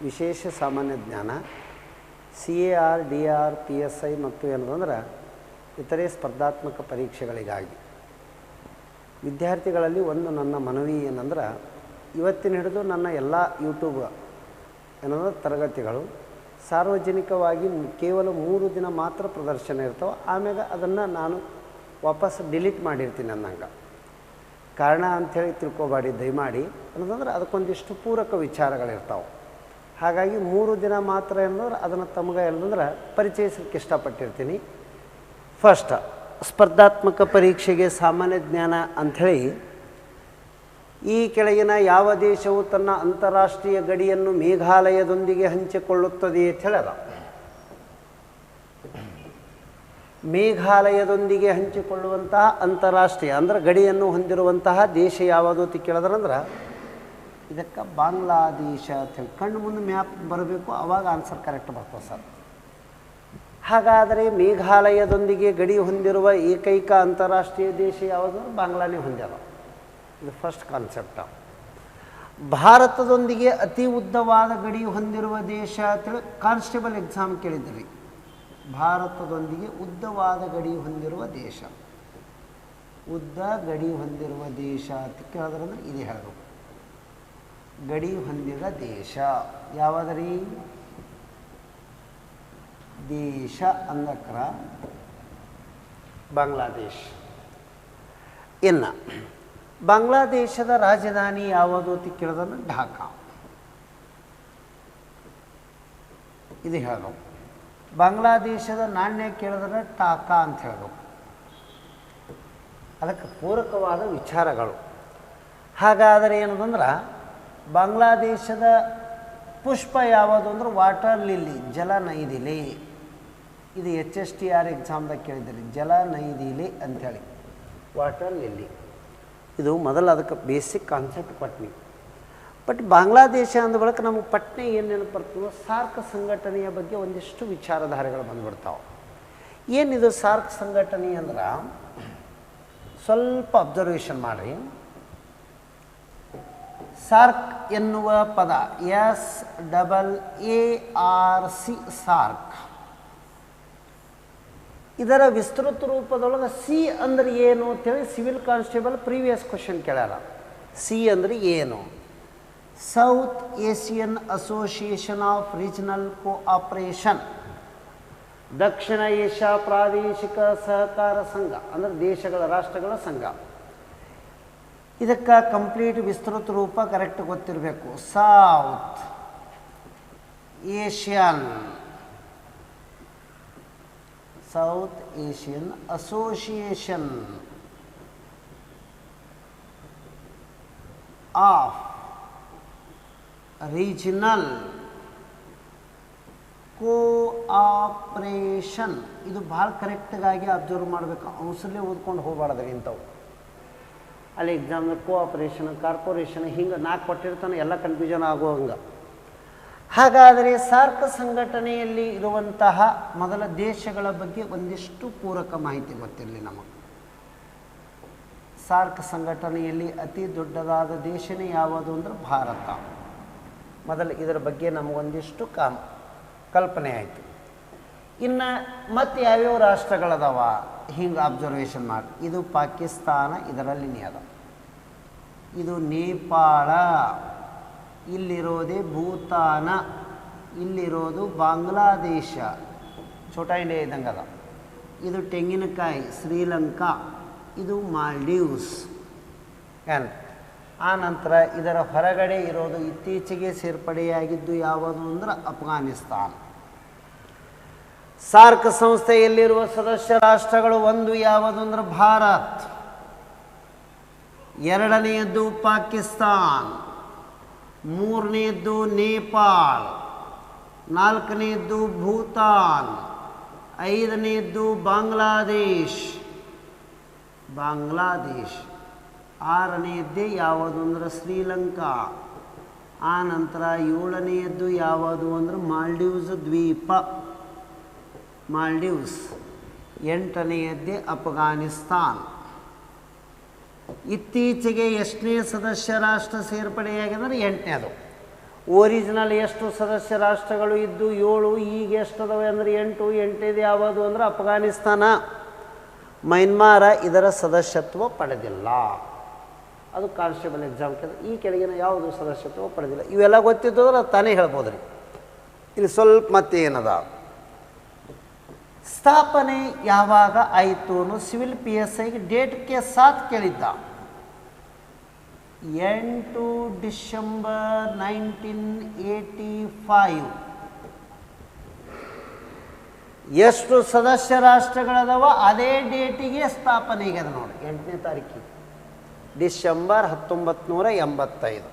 ವಿಶೇಷ ಸಾಮಾನ್ಯ ಜ್ಞಾನ CAR DR PSI ಮತ್ತು ಏನಂದ್ರೆ ಇತರೆ ಸ್ಪರ್ಧಾತ್ಮಕ ಪರೀಕ್ಷೆಗಳಿಗಾಗಿ ವಿದ್ಯಾರ್ಥಿಗಳಲ್ಲಿ ಒಂದು ನನ್ನ ಮನವಿ ಏನಂದ್ರೆ ಇವತ್ತಿನ ಹಿಡಿದು ನನ್ನ ಎಲ್ಲ ಯೂಟ್ಯೂಬ್ ಏನಂದ್ರೆ ತರಗತಿಗಳು ಸಾರ್ವಜನಿಕವಾಗಿ ಕೇವಲ 3 ದಿನ ಮಾತ್ರ ಪ್ರದರ್ಶನ ಇರ್ತಾವೆ. ಆಮ್ಯಾಗ ಅದನ್ನು ನಾನು ವಾಪಸ್ ಡಿಲೀಟ್ ಮಾಡಿರ್ತೀನಿ ಅನ್ನಂಗೆ. ಕಾರಣ ಅಂಥೇಳಿ ತಿಳ್ಕೊಬೇಡಿ ದಯಮಾಡಿ. ಅನ್ನೋದಂದ್ರೆ ಅದಕ್ಕೊಂದಿಷ್ಟು ಪೂರಕ ವಿಚಾರಗಳಿರ್ತಾವೆ. ಹಾಗಾಗಿ 3 ದಿನ ಮಾತ್ರ ಏನಂದ್ರೆ ಅದನ್ನು ತಮಗೆ ಏನಂದ್ರೆ ಪರಿಚಯಿಸಲಿಕ್ಕೆ ಇಷ್ಟಪಟ್ಟಿರ್ತೀನಿ. ಫಸ್ಟ್ ಸ್ಪರ್ಧಾತ್ಮಕ ಪರೀಕ್ಷೆಗೆ ಸಾಮಾನ್ಯ ಜ್ಞಾನ ಅಂಥೇಳಿ ಈ ಕೆಳಗಿನ ಯಾವ ದೇಶವು ತನ್ನ ಅಂತಾರಾಷ್ಟ್ರೀಯ ಗಡಿಯನ್ನು ಮೇಘಾಲಯದೊಂದಿಗೆ ಹಂಚಿಕೊಳ್ಳುತ್ತದೆ ಅಂತ ಹೇಳ್ಯಾರ. ಮೇಘಾಲಯದೊಂದಿಗೆ ಹಂಚಿಕೊಳ್ಳುವಂತಹ ಅಂತಾರಾಷ್ಟ್ರೀಯ ಅಂದ್ರೆ ಗಡಿಯನ್ನು ಹೊಂದಿರುವಂತಹ ದೇಶ ಯಾವುದು ಅಂತ ಕೇಳಿದ್ರಂದ್ರೆ ಇದಕ್ಕೆ ಬಾಂಗ್ಲಾದೇಶ ಅಂತೇಳಿ ಕಣ್ಣು ಮುಂದೆ ಮ್ಯಾಪ್ ಬರಬೇಕು, ಆವಾಗ ಆನ್ಸರ್ ಕರೆಕ್ಟ್ ಬರ್ತದೆ ಸರ್. ಹಾಗಾದರೆ ಮೇಘಾಲಯದೊಂದಿಗೆ ಗಡಿ ಹೊಂದಿರುವ ಏಕೈಕ ಅಂತಾರಾಷ್ಟ್ರೀಯ ದೇಶ ಯಾವುದು? ಬಾಂಗ್ಲಾನೇ ಹೊಂದ್ಯಾರ. ಇದು ಫಸ್ಟ್ ಕಾನ್ಸೆಪ್ಟ. ಭಾರತದೊಂದಿಗೆ ಅತಿ ಉದ್ದವಾದ ಗಡಿ ಹೊಂದಿರುವ ದೇಶ ಅಂತೇಳಿ ಕಾನ್ಸ್ಟೇಬಲ್ ಎಕ್ಸಾಮ್ ಕೇಳಿದ್ರಿ. ಭಾರತದೊಂದಿಗೆ ಉದ್ದವಾದ ಗಡಿ ಹೊಂದಿರುವ ದೇಶ, ಉದ್ದ ಗಡಿ ಹೊಂದಿರುವ ದೇಶ ಅಂತ ಕೇಳಿದ್ರಂದ್ರೆ ಇದು ಹೇಳಬೇಕು. ಗಡಿ ಹೊಂದಿದ ದೇಶ ಯಾವುದರಿ? ದೇಶ ಅಂದಕ್ರ ಬಾಂಗ್ಲಾದೇಶ್. ಇನ್ನು ಬಾಂಗ್ಲಾದೇಶದ ರಾಜಧಾನಿ ಯಾವುದು ಅಂತ ಕೇಳಿದ್ರೆ ಢಾಕಾ. ಇದು ಹೇಳಬೇಕು. ಬಾಂಗ್ಲಾದೇಶದ ನಾಣ್ಯ ಕೇಳಿದ್ರೆ ಟಾಕಾ ಅಂತ ಹೇಳಬೇಕು. ಅದಕ್ಕೆ ಪೂರಕವಾದ ವಿಚಾರಗಳು. ಹಾಗಾದರೆ ಏನದಂದ್ರೆ ಬಾಂಗ್ಲಾದೇಶದ ಪುಷ್ಪ ಯಾವುದು ಅಂದ್ರೆ ವಾಟರ್ ಲಿಲ್ಲಿ, ಜಲನೈದಿಲೆ. ಇದು HSTR ಎಕ್ಸಾಮ್ದಾಗ ಕೇಳಿದ್ದೀರಿ, ಜಲನೈದಿಲೆ ಅಂಥೇಳಿ, ವಾಟರ್ ಲಿಲ್ಲಿ. ಇದು ಮೊದಲು ಅದಕ್ಕೆ ಬೇಸಿಕ್ ಕಾನ್ಸೆಪ್ಟ್ ಕೊಟ್ವಿ. ಬಟ್ ಬಾಂಗ್ಲಾದೇಶ ಅಂದ ಬಳಿಕ ನಮಗೆ ಪಟ್ನೆ ಏನು ನೆನಪು ಬರ್ತದೋ ಸಾರ್ಕ್ ಸಂಘಟನೆಯ ಬಗ್ಗೆ ಒಂದಿಷ್ಟು ವಿಚಾರಧಾರೆಗಳು ಬಂದುಬಿಡ್ತಾವೆ. ಏನಿದು ಸಾರ್ಕ್ ಸಂಘಟನೆ ಅಂದ್ರೆ ಸ್ವಲ್ಪ ಅಬ್ಸರ್ವೇಷನ್ ಮಾಡಿರಿ. ಸಾರ್ಕ್ ಎನ್ನುವ ಪದ SAARC ಸಾರ್ಕ್, ಇದರ ವಿಸ್ತೃತ ರೂಪದೊಳಗೆ ಸಿ ಅಂದ್ರೆ ಏನು ಅಂತೇಳಿ ಸಿವಿಲ್ ಕಾನ್ಸ್ಟೇಬಲ್ ಪ್ರೀವಿಯಸ್ ಕ್ವಶನ್ ಕೇಳ್ಯಾರ. ಸಿ ಅಂದ್ರೆ ಏನು? South Asian association of regional cooperation, ದಕ್ಷಿಣ ಏಷ್ಯಾ ಪ್ರಾದೇಶಿಕ ಸಹಕಾರ ಸಂಘ ಅಂದರೆ ದೇಶಗಳ ರಾಷ್ಟ್ರಗಳ ಸಂಘ. ಇದಕ್ಕೆ ಕಂಪ್ಲೀಟ್ ವಿಸ್ತೃತ ರೂಪ ಕರೆಕ್ಟ್ ಗೊತ್ತಿರಬೇಕು. South Asian association of regional cooperation. ಇದು ಭಾಳ ಕರೆಕ್ಟಾಗಿ ಅಬ್ಸರ್ವ್ ಮಾಡಬೇಕು. ಅವಸರಲ್ಲೇ ಓದ್ಕೊಂಡು ಹೋಗಬಾರ್ದು ಇಂಥವು. ಅಲ್ಲಿ ಎಕ್ಸಾಮ್ನ ಕೋಆಪರೇಷನ್, ಕಾರ್ಪೊರೇಷನ್ ಹಿಂಗೆ 4 ಕೊಟ್ಟಿರ್ತಾನೆ, ಎಲ್ಲ ಕನ್ಫ್ಯೂಷನ್ ಆಗೋ ಹಂಗೆ. ಹಾಗಾದರೆ ಸಾರ್ಕ್ ಸಂಘಟನೆಯಲ್ಲಿ ಇರುವಂತಹ ಮೊದಲ ದೇಶಗಳ ಬಗ್ಗೆ ಒಂದಿಷ್ಟು ಪೂರಕ ಮಾಹಿತಿ ಗೊತ್ತಿರಲಿ ನಮಗೆ. ಸಾರ್ಕ್ ಸಂಘಟನೆಯಲ್ಲಿ ಅತಿ ದೊಡ್ಡದಾದ ದೇಶನೇ ಯಾವುದು ಅಂದ್ರೆ ಭಾರತ. ಮೊದಲು ಇದರ ಬಗ್ಗೆ ನಮಗೊಂದಿಷ್ಟು ಕಲ್ಪನೆ ಆಯಿತು. ಇನ್ನು ಮತ್ತೆ ಯಾವ್ಯಾವ ರಾಷ್ಟ್ರಗಳದಾವ ಹಿಂಗೆ ಅಬ್ಸರ್ವೇಷನ್ ಮಾಡಿ. ಇದು ಪಾಕಿಸ್ತಾನ, ಇದರಲ್ಲಿ ಅದ. ಇದು ನೇಪಾಳ, ಇಲ್ಲಿರೋದೇ ಭೂತಾನ, ಇಲ್ಲಿರೋದು ಬಾಂಗ್ಲಾದೇಶ, ಛೋಟಾ ಇಂಡಿಯಾ ಇದ್ದಂಗೆ ಅದ. ಇದು ತೆಂಗಿನಕಾಯಿ ಶ್ರೀಲಂಕಾ, ಇದು ಮಾಲ್ಡೀವ್ಸ್. ಆ ನಂತರ ಇದರ ಹೊರಗಡೆ ಇರೋದು ಇತ್ತೀಚೆಗೆ ಸೇರ್ಪಡೆಯಾಗಿದ್ದು ಯಾವುದು ಅಂದ್ರೆ ಅಫ್ಘಾನಿಸ್ತಾನ್. ಸಾರ್ಕ್ ಸಂಸ್ಥೆಯಲ್ಲಿರುವ ಸದಸ್ಯ ರಾಷ್ಟ್ರಗಳು ಒಂದು ಯಾವುದು ಅಂದ್ರೆ ಭಾರತ್, ಎರಡನೆಯದ್ದು ಪಾಕಿಸ್ತಾನ್, ಮೂರನೆಯದ್ದು ನೇಪಾಳ್, ನಾಲ್ಕನೆಯದ್ದು ಭೂತಾನ್, ಐದನೆಯದ್ದು ಬಾಂಗ್ಲಾದೇಶ್, ಆರನೆಯದ್ದೇ ಯಾವುದು ಅಂದ್ರೆ ಶ್ರೀಲಂಕಾ. ಆ ನಂತರ ಏಳನೆಯದ್ದು ಯಾವುದು ಅಂದ್ರೆ ಮಾಲ್ಡೀವ್ಸ್ ದ್ವೀಪ, ಎಂಟನೆಯದ್ದೇ ಅಫ್ಘಾನಿಸ್ತಾನ್. ಇತ್ತೀಚೆಗೆ ಎಷ್ಟನೇ ಸದಸ್ಯ ರಾಷ್ಟ್ರ ಸೇರ್ಪಡೆಯಾಗಿದ್ರೆ 8ನೇದು. ಒರಿಜಿನಲ್ ಎಷ್ಟು ಸದಸ್ಯ ರಾಷ್ಟ್ರಗಳು ಇದ್ದು 7, ಈಗ ಎಷ್ಟದವೆ ಅಂದರೆ 8. 8 ಯಾವುದು ಅಂದರೆ ಅಫ್ಘಾನಿಸ್ತಾನ. ಮಯನ್ಮಾರ ಇದರ ಸದಸ್ಯತ್ವ ಪಡೆದಿಲ್ಲ. ಅದು ಕಾನ್ಸ್ಟೇಬಲ್ ಎಕ್ಸಾಮ್ ಈ ಕೆಳಗಿನ ಯಾವುದು ಸದಸ್ಯತ್ವ ಪಡೆದಿಲ್ಲ. ಇವೆಲ್ಲ ಗೊತ್ತಿದ್ದದ್ರೆ ತಾನೇ ಹೇಳ್ಬೋದು ರೀ. ಇಲ್ಲಿ ಸ್ವಲ್ಪ ಮತ್ತೆ ಏನದ, ಸ್ಥಾಪನೆ ಯಾವಾಗ ಆಯಿತು ಅನ್ನೋ ಸಿವಿಲ್ PSIಗೆ ಡೇಟ್ಗೆ ಸಾಥ್ ಕೇಳಿದ್ದ. 8 ಡಿಸೆಂಬರ್ 1985. ಎಷ್ಟು ಸದಸ್ಯ ರಾಷ್ಟ್ರಗಳದವ ಅದೇ ಡೇಟಿಗೆ ಸ್ಥಾಪನೆ ಆಗ್ಯದ ನೋಡಿ, 8ನೇ ತಾರೀಕಿಗೆ ಡಿಸೆಂಬರ್ 1985.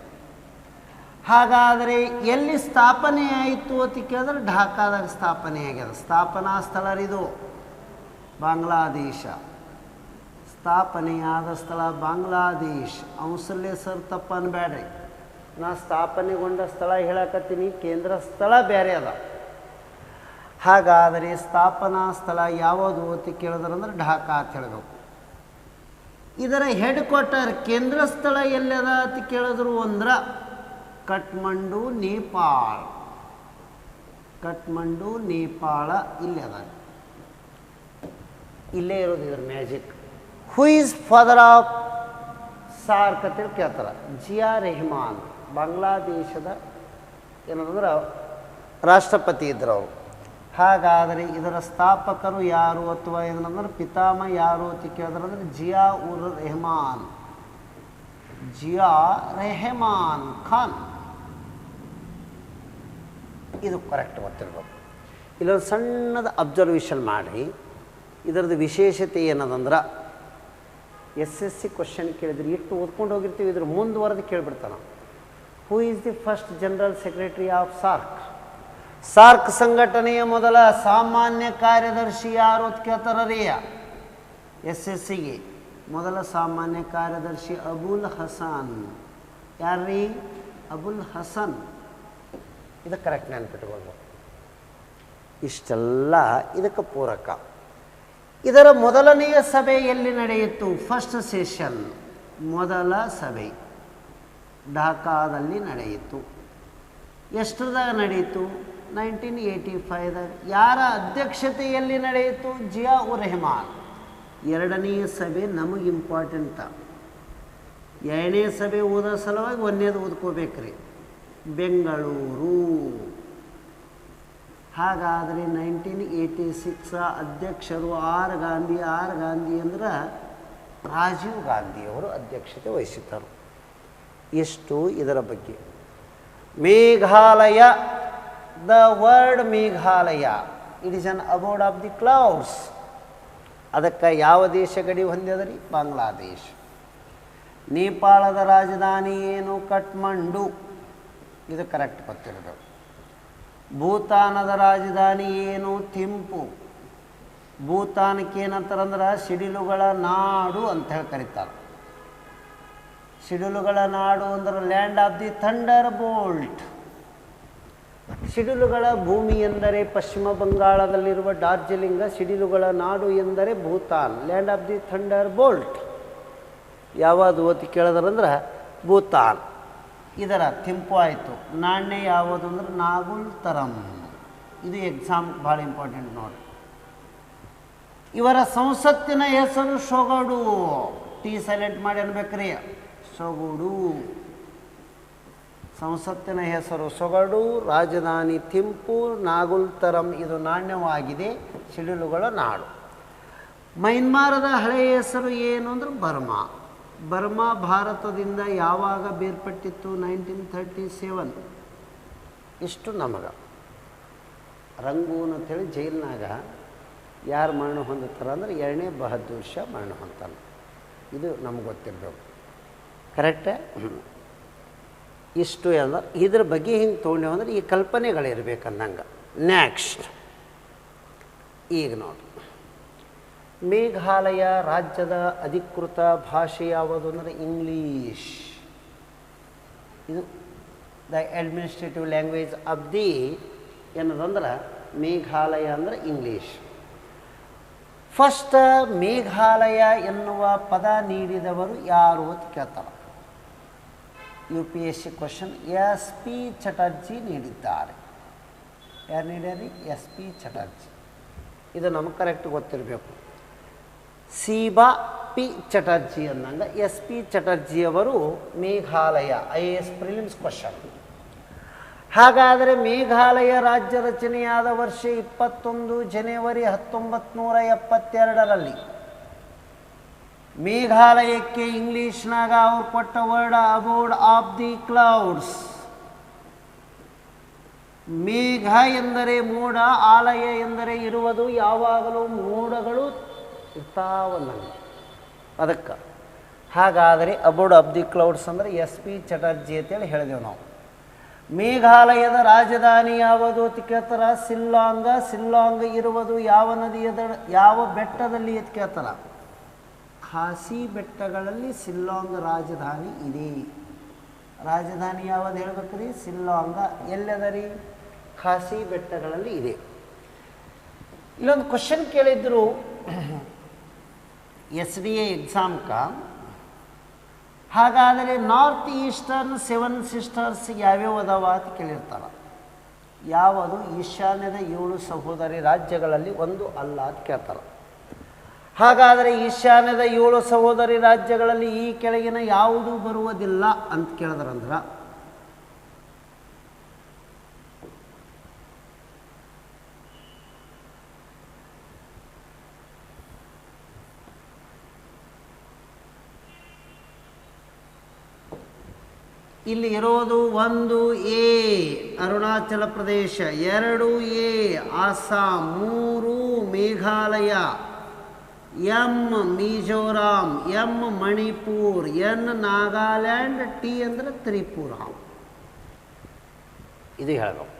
ಹಾಗಾದರೆ ಎಲ್ಲಿ ಸ್ಥಾಪನೆ ಆಯಿತು ಅಂತ ಕೇಳಿದ್ರೆ ಢಾಕಾದಾಗ ಸ್ಥಾಪನೆ ಆಗ್ಯದ. ಸ್ಥಾಪನಾ ಸ್ಥಳ ಇದು ಬಾಂಗ್ಲಾದೇಶ. ಸ್ಥಾಪನೆಯಾದ ಸ್ಥಳ ಬಾಂಗ್ಲಾದೇಶ್. ಅವಸರಲ್ಲೇ ಸರ್ ತಪ್ಪ ಅನ್ಬೇಡ್ರಿ, ನಾ ಸ್ಥಾಪನೆಗೊಂಡ ಸ್ಥಳ ಹೇಳಕತ್ತೀನಿ, ಕೇಂದ್ರ ಸ್ಥಳ ಬೇರೆ ಅದ. ಹಾಗಾದರೆ ಸ್ಥಾಪನಾ ಸ್ಥಳ ಯಾವುದು ಅಂತ ಕೇಳಿದ್ರಂದ್ರೆ ಢಾಕಾ ಅಂತ ಹೇಳಬೇಕು. ಇದರ ಹೆಡ್ ಕ್ವಾರ್ಟರ್ ಕೇಂದ್ರ ಸ್ಥಳ ಎಲ್ಲದ ಅಂತ ಕೇಳಿದ್ರು ಅಂದ್ರೆ ಕಠ್ಮಂಡು ನೇಪಾಳ. ಕಠ್ಮಂಡು ನೇಪಾಳ ಇಲ್ಲೇ ಅದ, ಇಲ್ಲೇ ಇರೋದು ಇದ್ರ magic. Who is father of SAARC ಅಂತೇಳಿ ಕೇಳ್ತಾರೆ. ಜಿಯಾ ರೆಹಮಾನ್ ಬಾಂಗ್ಲಾದೇಶದ ಏನಂದ್ರೆ ರಾಷ್ಟ್ರಪತಿ ಇದ್ರು ಅವರು. ಹಾಗಾದರೆ ಇದರ ಸ್ಥಾಪಕರು ಯಾರು ಅಥವಾ ಏನಂದ್ರೆ ಪಿತಾಮ ಯಾರು ಅಂತ ಕೇಳಿದ್ರಂದ್ರೆ ಜಿಯಾ ಉರ್ ರೆಹಮಾನ್. ಜಿಯಾ ರೆಹಮಾನ್ ಖಾನ್. ಇದು ಕರೆಕ್ಟ್ ಗೊತ್ತಿರ್ಬೇಕು. ಇಲ್ಲೊಂದು ಸಣ್ಣದ ಅಬ್ಸರ್ವೇಷನ್ ಮಾಡಿ. ಇದರದ್ದು ವಿಶೇಷತೆ ಏನದಂದ್ರೆ SSC ಕ್ವಶನ್ ಕೇಳಿದ್ರೆ ಎಷ್ಟು ಓದ್ಕೊಂಡು ಹೋಗಿರ್ತೀವಿ, ಇದ್ರ ಮುಂದುವರೆದು ಕೇಳಿಬಿಡ್ತಾನೆ. Who is the first general secretary of SAARC? SAARC ಸಂಘಟನೆಯ ಮೊದಲ ಸಾಮಾನ್ಯ ಕಾರ್ಯದರ್ಶಿ ಯಾರು ಅಂತ ಕೇಳ್ತಾರೀ. SSCಗೆ ಮೊದಲ ಸಾಮಾನ್ಯ ಕಾರ್ಯದರ್ಶಿ ಅಬುಲ್ ಹಸನ್. ಯಾರ್ರೀ? ಅಬುಲ್ ಹಸನ್. ಇದು ಕರೆಕ್ಟ್ ನೆನಪಿಟ್ಕೊಳ್ಬೇಕು. ಇಷ್ಟೆಲ್ಲ ಇದಕ್ಕೆ ಪೂರಕ. ಇದರ ಮೊದಲನೆಯ ಸಭೆ ಎಲ್ಲಿ ನಡೆಯಿತು? ಫಸ್ಟ್ ಸೆಷನ್, ಮೊದಲ ಸಭೆ ಢಾಕಾದಲ್ಲಿ ನಡೆಯಿತು. ಎಷ್ಟರದಾಗ ನಡೆಯಿತು? 1985ದಾಗ. ಯಾರ ಅಧ್ಯಕ್ಷತೆಯಲ್ಲಿ ನಡೆಯಿತು? ಜಿಯಾ ಉರ್ ರೆಹಮಾನ್. ಎರಡನೆಯ ಸಭೆ ನಮಗೆ ಇಂಪಾರ್ಟೆಂಟ. ಎರಡನೇ ಸಭೆ ಓದೋ ಸಲುವಾಗಿ ಒಂದೇದು ಓದ್ಕೋಬೇಕ್ರಿ, ಬೆಂಗಳೂರು. ಹಾಗಾದರೆ 1986 ಅಧ್ಯಕ್ಷರು ಆರ್ ಗಾಂಧಿ. ಆರ್ ಗಾಂಧಿ ಅಂದ್ರೆ ರಾಜೀವ್ ಗಾಂಧಿಯವರು ಅಧ್ಯಕ್ಷತೆ ವಹಿಸಿದ್ದರು. ಎಷ್ಟು ಇದರ ಬಗ್ಗೆ. Meghalaya, the word Meghalaya, it is an ಅಬೋರ್ಡ್ of the clouds. ಅದಕ್ಕೆ ಯಾವ ದೇಶ ಗಡಿ ಹೊಂದಿದೆ ರೀ? ಬಾಂಗ್ಲಾದೇಶ್. ನೇಪಾಳದ ರಾಜಧಾನಿ ಏನು? ಕಠ್ಮಂಡು. ಇದು ಕರೆಕ್ಟ್ ಗೊತ್ತಿರೋದು. ಭೂತಾನದ ರಾಜಧಾನಿ ಏನು? ಥಿಂಪು. ಭೂತಾನಕ್ಕೆ ಏನಂತಾರಂದ್ರೆ ಸಿಡಿಲುಗಳ ನಾಡು ಅಂತ ಹೇಳಿ ಕರೀತಾರೆ. ಸಿಡಿಲುಗಳ ನಾಡು ಅಂದ್ರೆ land of the thunderbolt. ಸಿಡಿಲುಗಳ ಭೂಮಿ ಎಂದರೆ ಪಶ್ಚಿಮ ಬಂಗಾಳದಲ್ಲಿರುವ ಡಾರ್ಜಿಲಿಂಗ. ಸಿಡಿಲುಗಳ ನಾಡು ಎಂದರೆ Bhutan. Land of the thunderbolt ಯಾವುದು ಅಂತ ಕೇಳಿದ್ರಂದ್ರೆ ಭೂತಾನ್. ಇದರ ಥಿಂಪು ಆಯಿತು. ನಾಣ್ಯ ಯಾವುದು ಅಂದ್ರೆ ನಾಗುಲ್ ತರಂ. ಇದು ಎಕ್ಸಾಮ್ ಭಾಳ ಇಂಪಾರ್ಟೆಂಟ್ ನೋಡಿ. ಇವರ ಸಂಸತ್ತಿನ ಹೆಸರು ಸೊಗಡು. ಟಿ ಸೈಲೆಂಟ್ ಮಾಡಿ ಅನ್ಬೇಕ್ರಿ, ಸೊಗಡು. ಸಂಸತ್ತಿನ ಹೆಸರು ಸೊಗಡು, ರಾಜಧಾನಿ ಥಿಂಪು, ನಾಗುಲ್ ತರಂ ಇದು ನಾಣ್ಯವಾಗಿದೆ, ಸಿಡಿಲುಗಳ ನಾಡು. ಮಯನ್ಮಾರದ ಹಳೆಯ ಹೆಸರು ಏನು ಅಂದ್ರೆ ಬರ್ಮಾ. ಬರ್ಮಾ ಭಾರತದಿಂದ ಯಾವಾಗ ಬೇರ್ಪಟ್ಟಿತ್ತು? 1937. ಇಷ್ಟು ನಮಗೆ. ರಂಗೂನ್ ಅಂಥೇಳಿ ಜೈಲ್ನಾಗ ಯಾರು ಮರಣ ಹೊಂದುತ್ತಾರೆ ಅಂದ್ರೆ 2ನೇ ಬಹದ್ದೂರ್ ಶಾ ಮರಣ ಹೊಂತಾನೆ. ಇದು ನಮ್ಗೆ ಗೊತ್ತಿರಬೇಕು. ಕರೆಕ್ಟೇ? ಇಷ್ಟು ಎಲ್ಲ ಇದ್ರ ಬಗ್ಗೆ ಹಿಂಗೆ ತೊಗೊಂಡೇವು ಅಂದ್ರೆ ಈ ಕಲ್ಪನೆಗಳಿರ್ಬೇಕಂದಂಗೆ. ನೆಕ್ಸ್ಟ್ ಈಗ ನೋಡಿ, ಮೇಘಾಲಯ ರಾಜ್ಯದ ಅಧಿಕೃತ ಭಾಷೆ ಯಾವುದು ಅಂದರೆ ಇಂಗ್ಲೀಷ್. ಇದು the administrative language of the ಏನದಂದ್ರೆ ಮೇಘಾಲಯ ಅಂದರೆ ಇಂಗ್ಲೀಷ್. ಫಸ್ಟ್ ಮೇಘಾಲಯ ಎನ್ನುವ ಪದ ನೀಡಿದವರು ಯಾರು ಅಂತ ಕೇಳ್ತಾರೆ. UPSC ಕ್ವಶನ್ SP ಚಟರ್ಜಿ ನೀಡಿದ್ದಾರೆ. ಯಾರು ನೀಡ್ಯಾರಿ? SP ಚಟರ್ಜಿ. ಇದು ನಮಗೆ ಕರೆಕ್ಟ್ ಗೊತ್ತಿರಬೇಕು. ಸೀಬಾ ಪಿ ಚಟರ್ಜಿ ಅಂದಂಗೆ SP ಚಟರ್ಜಿಯವರು ಮೇಘಾಲಯ IAS ಪ್ರಿಲಿಮ್ಸ್ ಕ್ವಶನ್. ಹಾಗಾದರೆ ಮೇಘಾಲಯ ರಾಜ್ಯ ರಚನೆಯಾದ ವರ್ಷ 21 ಜನವರಿ 1972ರಲ್ಲಿ. ಮೇಘಾಲಯಕ್ಕೆ ಇಂಗ್ಲೀಷ್ನಾಗ ಅವ್ರು ಕೊಟ್ಟ word abode of the clouds. ಮೇಘ ಎಂದರೆ ಮೋಡ, ಆಲಯ ಎಂದರೆ ಇರುವುದು, ಯಾವಾಗಲೂ ಮೋಡಗಳು ಇರ್ತಾವನ್ನಂಗೆ ಅದಕ್ಕೆ. ಹಾಗಾದರೆ ಅಬೋರ್ಡ್ ಆಫ್ ದಿ ಕ್ಲೌಡ್ಸ್ ಅಂದರೆ SP ಚಟರ್ಜಿ ಅಂತೇಳಿ ಹೇಳಿದೆವು ನಾವು. ಮೇಘಾಲಯದ ರಾಜಧಾನಿ ಯಾವುದು ಅಂತ ಕೇಳ್ತಾರ? ಶಿಲ್ಲಾಂಗ. ಶಿಲ್ಲಾಂಗ್ ಇರುವುದು ಯಾವ ನದಿಯ ಯಾವ ಬೆಟ್ಟದಲ್ಲಿ ಅಂತ ಕೇಳ್ತಾರ? ಖಾಸಿ ಬೆಟ್ಟಗಳಲ್ಲಿ ಶಿಲ್ಲಾಂಗ್ ರಾಜಧಾನಿ ಇದೆ. ರಾಜಧಾನಿ ಯಾವುದು ಹೇಳ್ಬೇಕ್ರಿ? ಶಿಲ್ಲಾಂಗ. ಎಲ್ಲದ ರೀ? ಖಾಸಿ ಬೆಟ್ಟಗಳಲ್ಲಿ ಇದೆ. ಇಲ್ಲೊಂದು ಕ್ವಶನ್ ಕೇಳಿದ್ರು SDA ಎಕ್ಸಾಮ್ಕ. ಹಾಗಾದರೆ ನಾರ್ತ್ ಈಸ್ಟರ್ನ್ 7 ಸಿಸ್ಟರ್ಸ್ ಯಾವ್ಯಾವ ಅದಾವ ಅಂತ ಕೇಳಿರ್ತಾರೆ. ಯಾವುದು ಈಶಾನ್ಯದ 7 ಸಹೋದರಿ ರಾಜ್ಯಗಳಲ್ಲಿ ಒಂದು ಅಲ್ಲ ಅಂತ ಕೇಳ್ತಾರೆ. ಹಾಗಾದರೆ ಈಶಾನ್ಯದ 7 ಸಹೋದರಿ ರಾಜ್ಯಗಳಲ್ಲಿ ಈ ಕೆಳಗಿನ ಯಾವುದೂ ಬರುವುದಿಲ್ಲ ಅಂತ ಕೇಳಿದ್ರಂದ್ರೆ ಇಲ್ಲಿ ಇರೋದು 1 A Arunachal Pradesh, 2 A Assam, 3 Meghalaya, M Mizoram, M Manipur, N Nagaland, T ಅಂದರೆ ತ್ರಿಪುರ. ಇದು ಹೇಳಬೇಕು.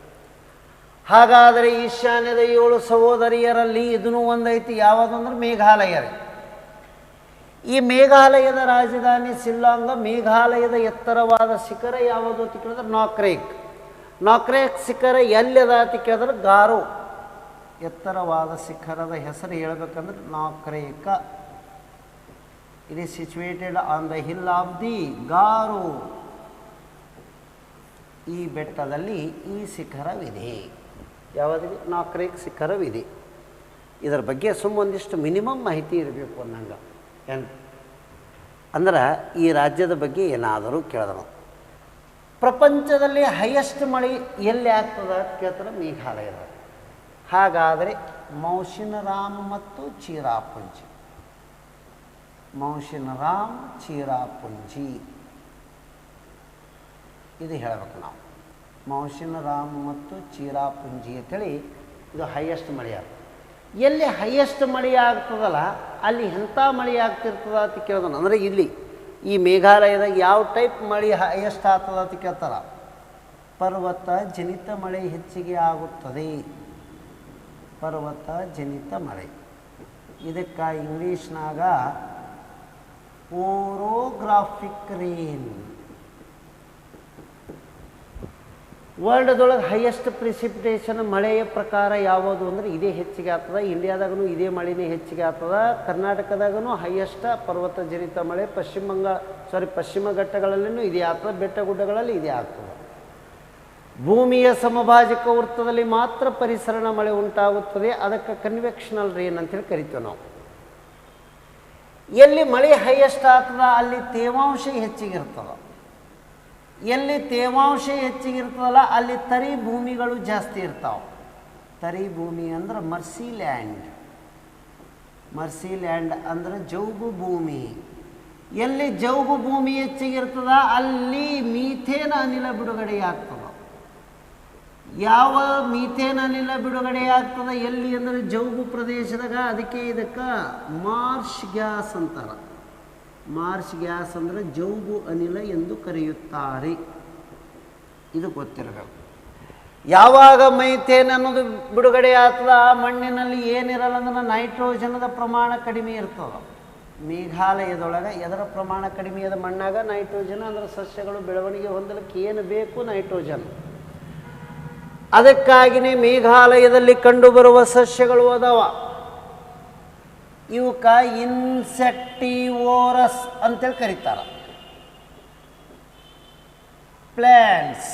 ಹಾಗಾದರೆ ಈಶಾನ್ಯದ 7 ಸಹೋದರಿಯರಲ್ಲಿ ಇದನ್ನು ಒಂದೈತಿ. ಯಾವುದು ಅಂದ್ರೆ ಮೇಘಾಲಯ. ಈ ಮೇಘಾಲಯದ ರಾಜಧಾನಿ ಶಿಲ್ಲಾಂಗ. ಮೇಘಾಲಯದ ಎತ್ತರವಾದ ಶಿಖರ ಯಾವುದು ಅಂತ ಕೇಳಿದ್ರೆ ನಾಕ್ರೇಕ್. ನಾಕ್ರೇಕ್ ಶಿಖರ ಎಲ್ಲದ ಅಂತ ಕೇಳಿದ್ರೆ ಗಾರೋ. ಎತ್ತರವಾದ ಶಿಖರದ ಹೆಸರು ಹೇಳ್ಬೇಕಂದ್ರೆ Nokrek. It is situated on the hill of the Garo. ಈ ಬೆಟ್ಟದಲ್ಲಿ ಈ ಶಿಖರವಿದೆ. ಯಾವುದಿದೆ? ನಾಕ್ರೇಕ್ ಶಿಖರವಿದೆ. ಇದರ ಬಗ್ಗೆ ಒಂದಿಷ್ಟು ಮಿನಿಮಮ್ ಮಾಹಿತಿ ಇರಬೇಕು ಅನ್ನಂಗೆ. ಅಂದ್ರೆ ಈ ರಾಜ್ಯದ ಬಗ್ಗೆ ಏನಾದರೂ ಕೇಳಿದ್ರು. ಪ್ರಪಂಚದಲ್ಲಿ ಹೈಯೆಸ್ಟ್ ಮಳೆ ಎಲ್ಲಿ ಆಗ್ತದೆ ಅಂತ ಕೇಳ್ತಾರೆ? ಮೇಘಾಲಯದ. ಹಾಗಾದರೆ ಮೌಸಿನರಾಮ್ ಮತ್ತು ಚಿರಾಪುಂಜಿ. ಮೌಸಿನರಾಮ್, ಚಿರಾಪುಂಜಿ ಇದು ಹೇಳಬೇಕು ನಾವು. ಮೌಸಿನರಾಮ್ ಮತ್ತು ಚಿರಾಪುಂಜಿ ಅಂತೇಳಿ ಇದು ಹೈಯೆಸ್ಟ್ ಮಳೆ ಆಗ್ತದೆ. ಎಲ್ಲಿ ಹೈಯೆಸ್ಟ್ ಮಳೆ ಆಗ್ತದಲ್ಲ ಅಲ್ಲಿ ಎಂಥ ಮಳೆ ಆಗ್ತಿರ್ತದ ಅಂತ ಕೇಳ್ದಾನ. ಅಂದರೆ ಇಲ್ಲಿ ಈ ಮೇಘಾಲಯದಾಗ ಯಾವ ಟೈಪ್ ಮಳೆ ಹೈಯೆಸ್ಟ್ ಆಗ್ತದ ಅಂತ ಕೇಳ್ತಾರ? ಪರ್ವತ ಜನಿತ ಮಳೆ ಹೆಚ್ಚಿಗೆ ಆಗುತ್ತದೆ. ಪರ್ವತ ಜನಿತ ಮಳೆ. ಇದಕ್ಕೆ ಇಂಗ್ಲೀಷ್ನಾಗ ಓರೋಗ್ರಾಫಿಕ್ ರೇನ್. ವರ್ಲ್ಡ್ದೊಳಗೆ ಹೈಯೆಸ್ಟ್ ಪ್ರಿಸಿಪಿಟೇಷನ್ ಮಳೆಯ ಪ್ರಕಾರ ಯಾವುದು ಅಂದರೆ ಇದೇ ಹೆಚ್ಚಿಗೆ ಆಗ್ತದೆ. ಇಂಡಿಯಾದಾಗೂ ಇದೇ ಮಳೆನೇ ಹೆಚ್ಚಿಗೆ ಆಗ್ತದೆ. ಕರ್ನಾಟಕದಾಗೂ ಹೈಯೆಸ್ಟ್ ಪರ್ವತ ಜನಿತ ಮಳೆ. ಪಶ್ಚಿಮ ಘಟ್ಟಗಳಲ್ಲೂ ಇದೇ ಆಗ್ತದೆ. ಬೆಟ್ಟ ಗುಡ್ಡಗಳಲ್ಲಿ ಇದೇ ಆಗ್ತದೆ. ಭೂಮಿಯ ಸಮಭಾಜಕ ವೃತ್ತದಲ್ಲಿ ಮಾತ್ರ ಪರಿಸರಣ ಮಳೆ ಉಂಟಾಗುತ್ತದೆ. ಅದಕ್ಕೆ ಕನ್ವೆಕ್ಷನಲ್ ರೇನ್ ಅಂತೇಳಿ ಕರಿತೀವಿ ನಾವು. ಎಲ್ಲಿ ಮಳೆ ಹೈಯೆಸ್ಟ್ ಆಗ್ತದ ಅಲ್ಲಿ ತೇವಾಂಶ ಹೆಚ್ಚಿಗಿರ್ತದೆ. ಎಲ್ಲಿ ತೇವಾಂಶ ಹೆಚ್ಚಿಗಿರ್ತದಲ್ಲ ಅಲ್ಲಿ ತರಿ ಭೂಮಿಗಳು ಜಾಸ್ತಿ ಇರ್ತಾವೆ. ತರಿ ಭೂಮಿ ಅಂದ್ರೆ ಮರ್ಸಿ ಲ್ಯಾಂಡ್. ಮರ್ಸಿ ಲ್ಯಾಂಡ್ ಅಂದ್ರೆ ಜೌಗು ಭೂಮಿ. ಎಲ್ಲಿ ಜೌಗು ಭೂಮಿ ಹೆಚ್ಚಿಗಿರ್ತದ ಅಲ್ಲಿ ಮೀಥೇನ್ ಅನಿಲ ಬಿಡುಗಡೆ ಆಗ್ತದೆ. ಯಾವ ಮೀಥೇನ್ ಅನಿಲ ಬಿಡುಗಡೆ ಆಗ್ತದೆ ಎಲ್ಲಿ ಅಂದರೆ ಜೌಗು ಪ್ರದೇಶದಾಗ. ಅದಕ್ಕೆ ಇದಕ್ಕೆ ಮಾರ್ಷ್ ಗ್ಯಾಸ್ ಅಂತಾರೆ. ಮಾರ್ಷ್ ಗ್ಯಾಸ್ ಅಂದರೆ ಜೌಗು ಅನಿಲ ಎಂದು ಕರೆಯುತ್ತಾರೆ. ಇದು ಗೊತ್ತಿರಬೇಕು. ಯಾವಾಗ ಮೈಥೇನ್ ಅನ್ನೋದು ಬಿಡುಗಡೆ ಆಗ್ತದ ಆ ಮಣ್ಣಿನಲ್ಲಿ ಏನಿರಲ್ಲ ಅಂದ್ರೆ ನೈಟ್ರೋಜನದ ಪ್ರಮಾಣ ಕಡಿಮೆ ಇರ್ತದೆ. ಮೇಘಾಲಯದೊಳಗೆ ಎದರ ಪ್ರಮಾಣ ಕಡಿಮೆ ಅದ? ಮಣ್ಣಾಗ ನೈಟ್ರೋಜನ್. ಅಂದರೆ ಸಸ್ಯಗಳು ಬೆಳವಣಿಗೆ ಹೊಂದಲಿಕ್ಕೆ ಏನು ಬೇಕು? ನೈಟ್ರೋಜನ್. ಅದಕ್ಕಾಗಿಯೇ ಮೇಘಾಲಯದಲ್ಲಿ ಕಂಡುಬರುವ ಸಸ್ಯಗಳು ಅದಾವ. ಇವಕ್ಕ ಇನ್ಸೆಕ್ಟಿವೋರಸ್ ಅಂತೇಳಿ ಕರೀತಾರೆ. ಪ್ಲ್ಯಾಂಟ್ಸ್.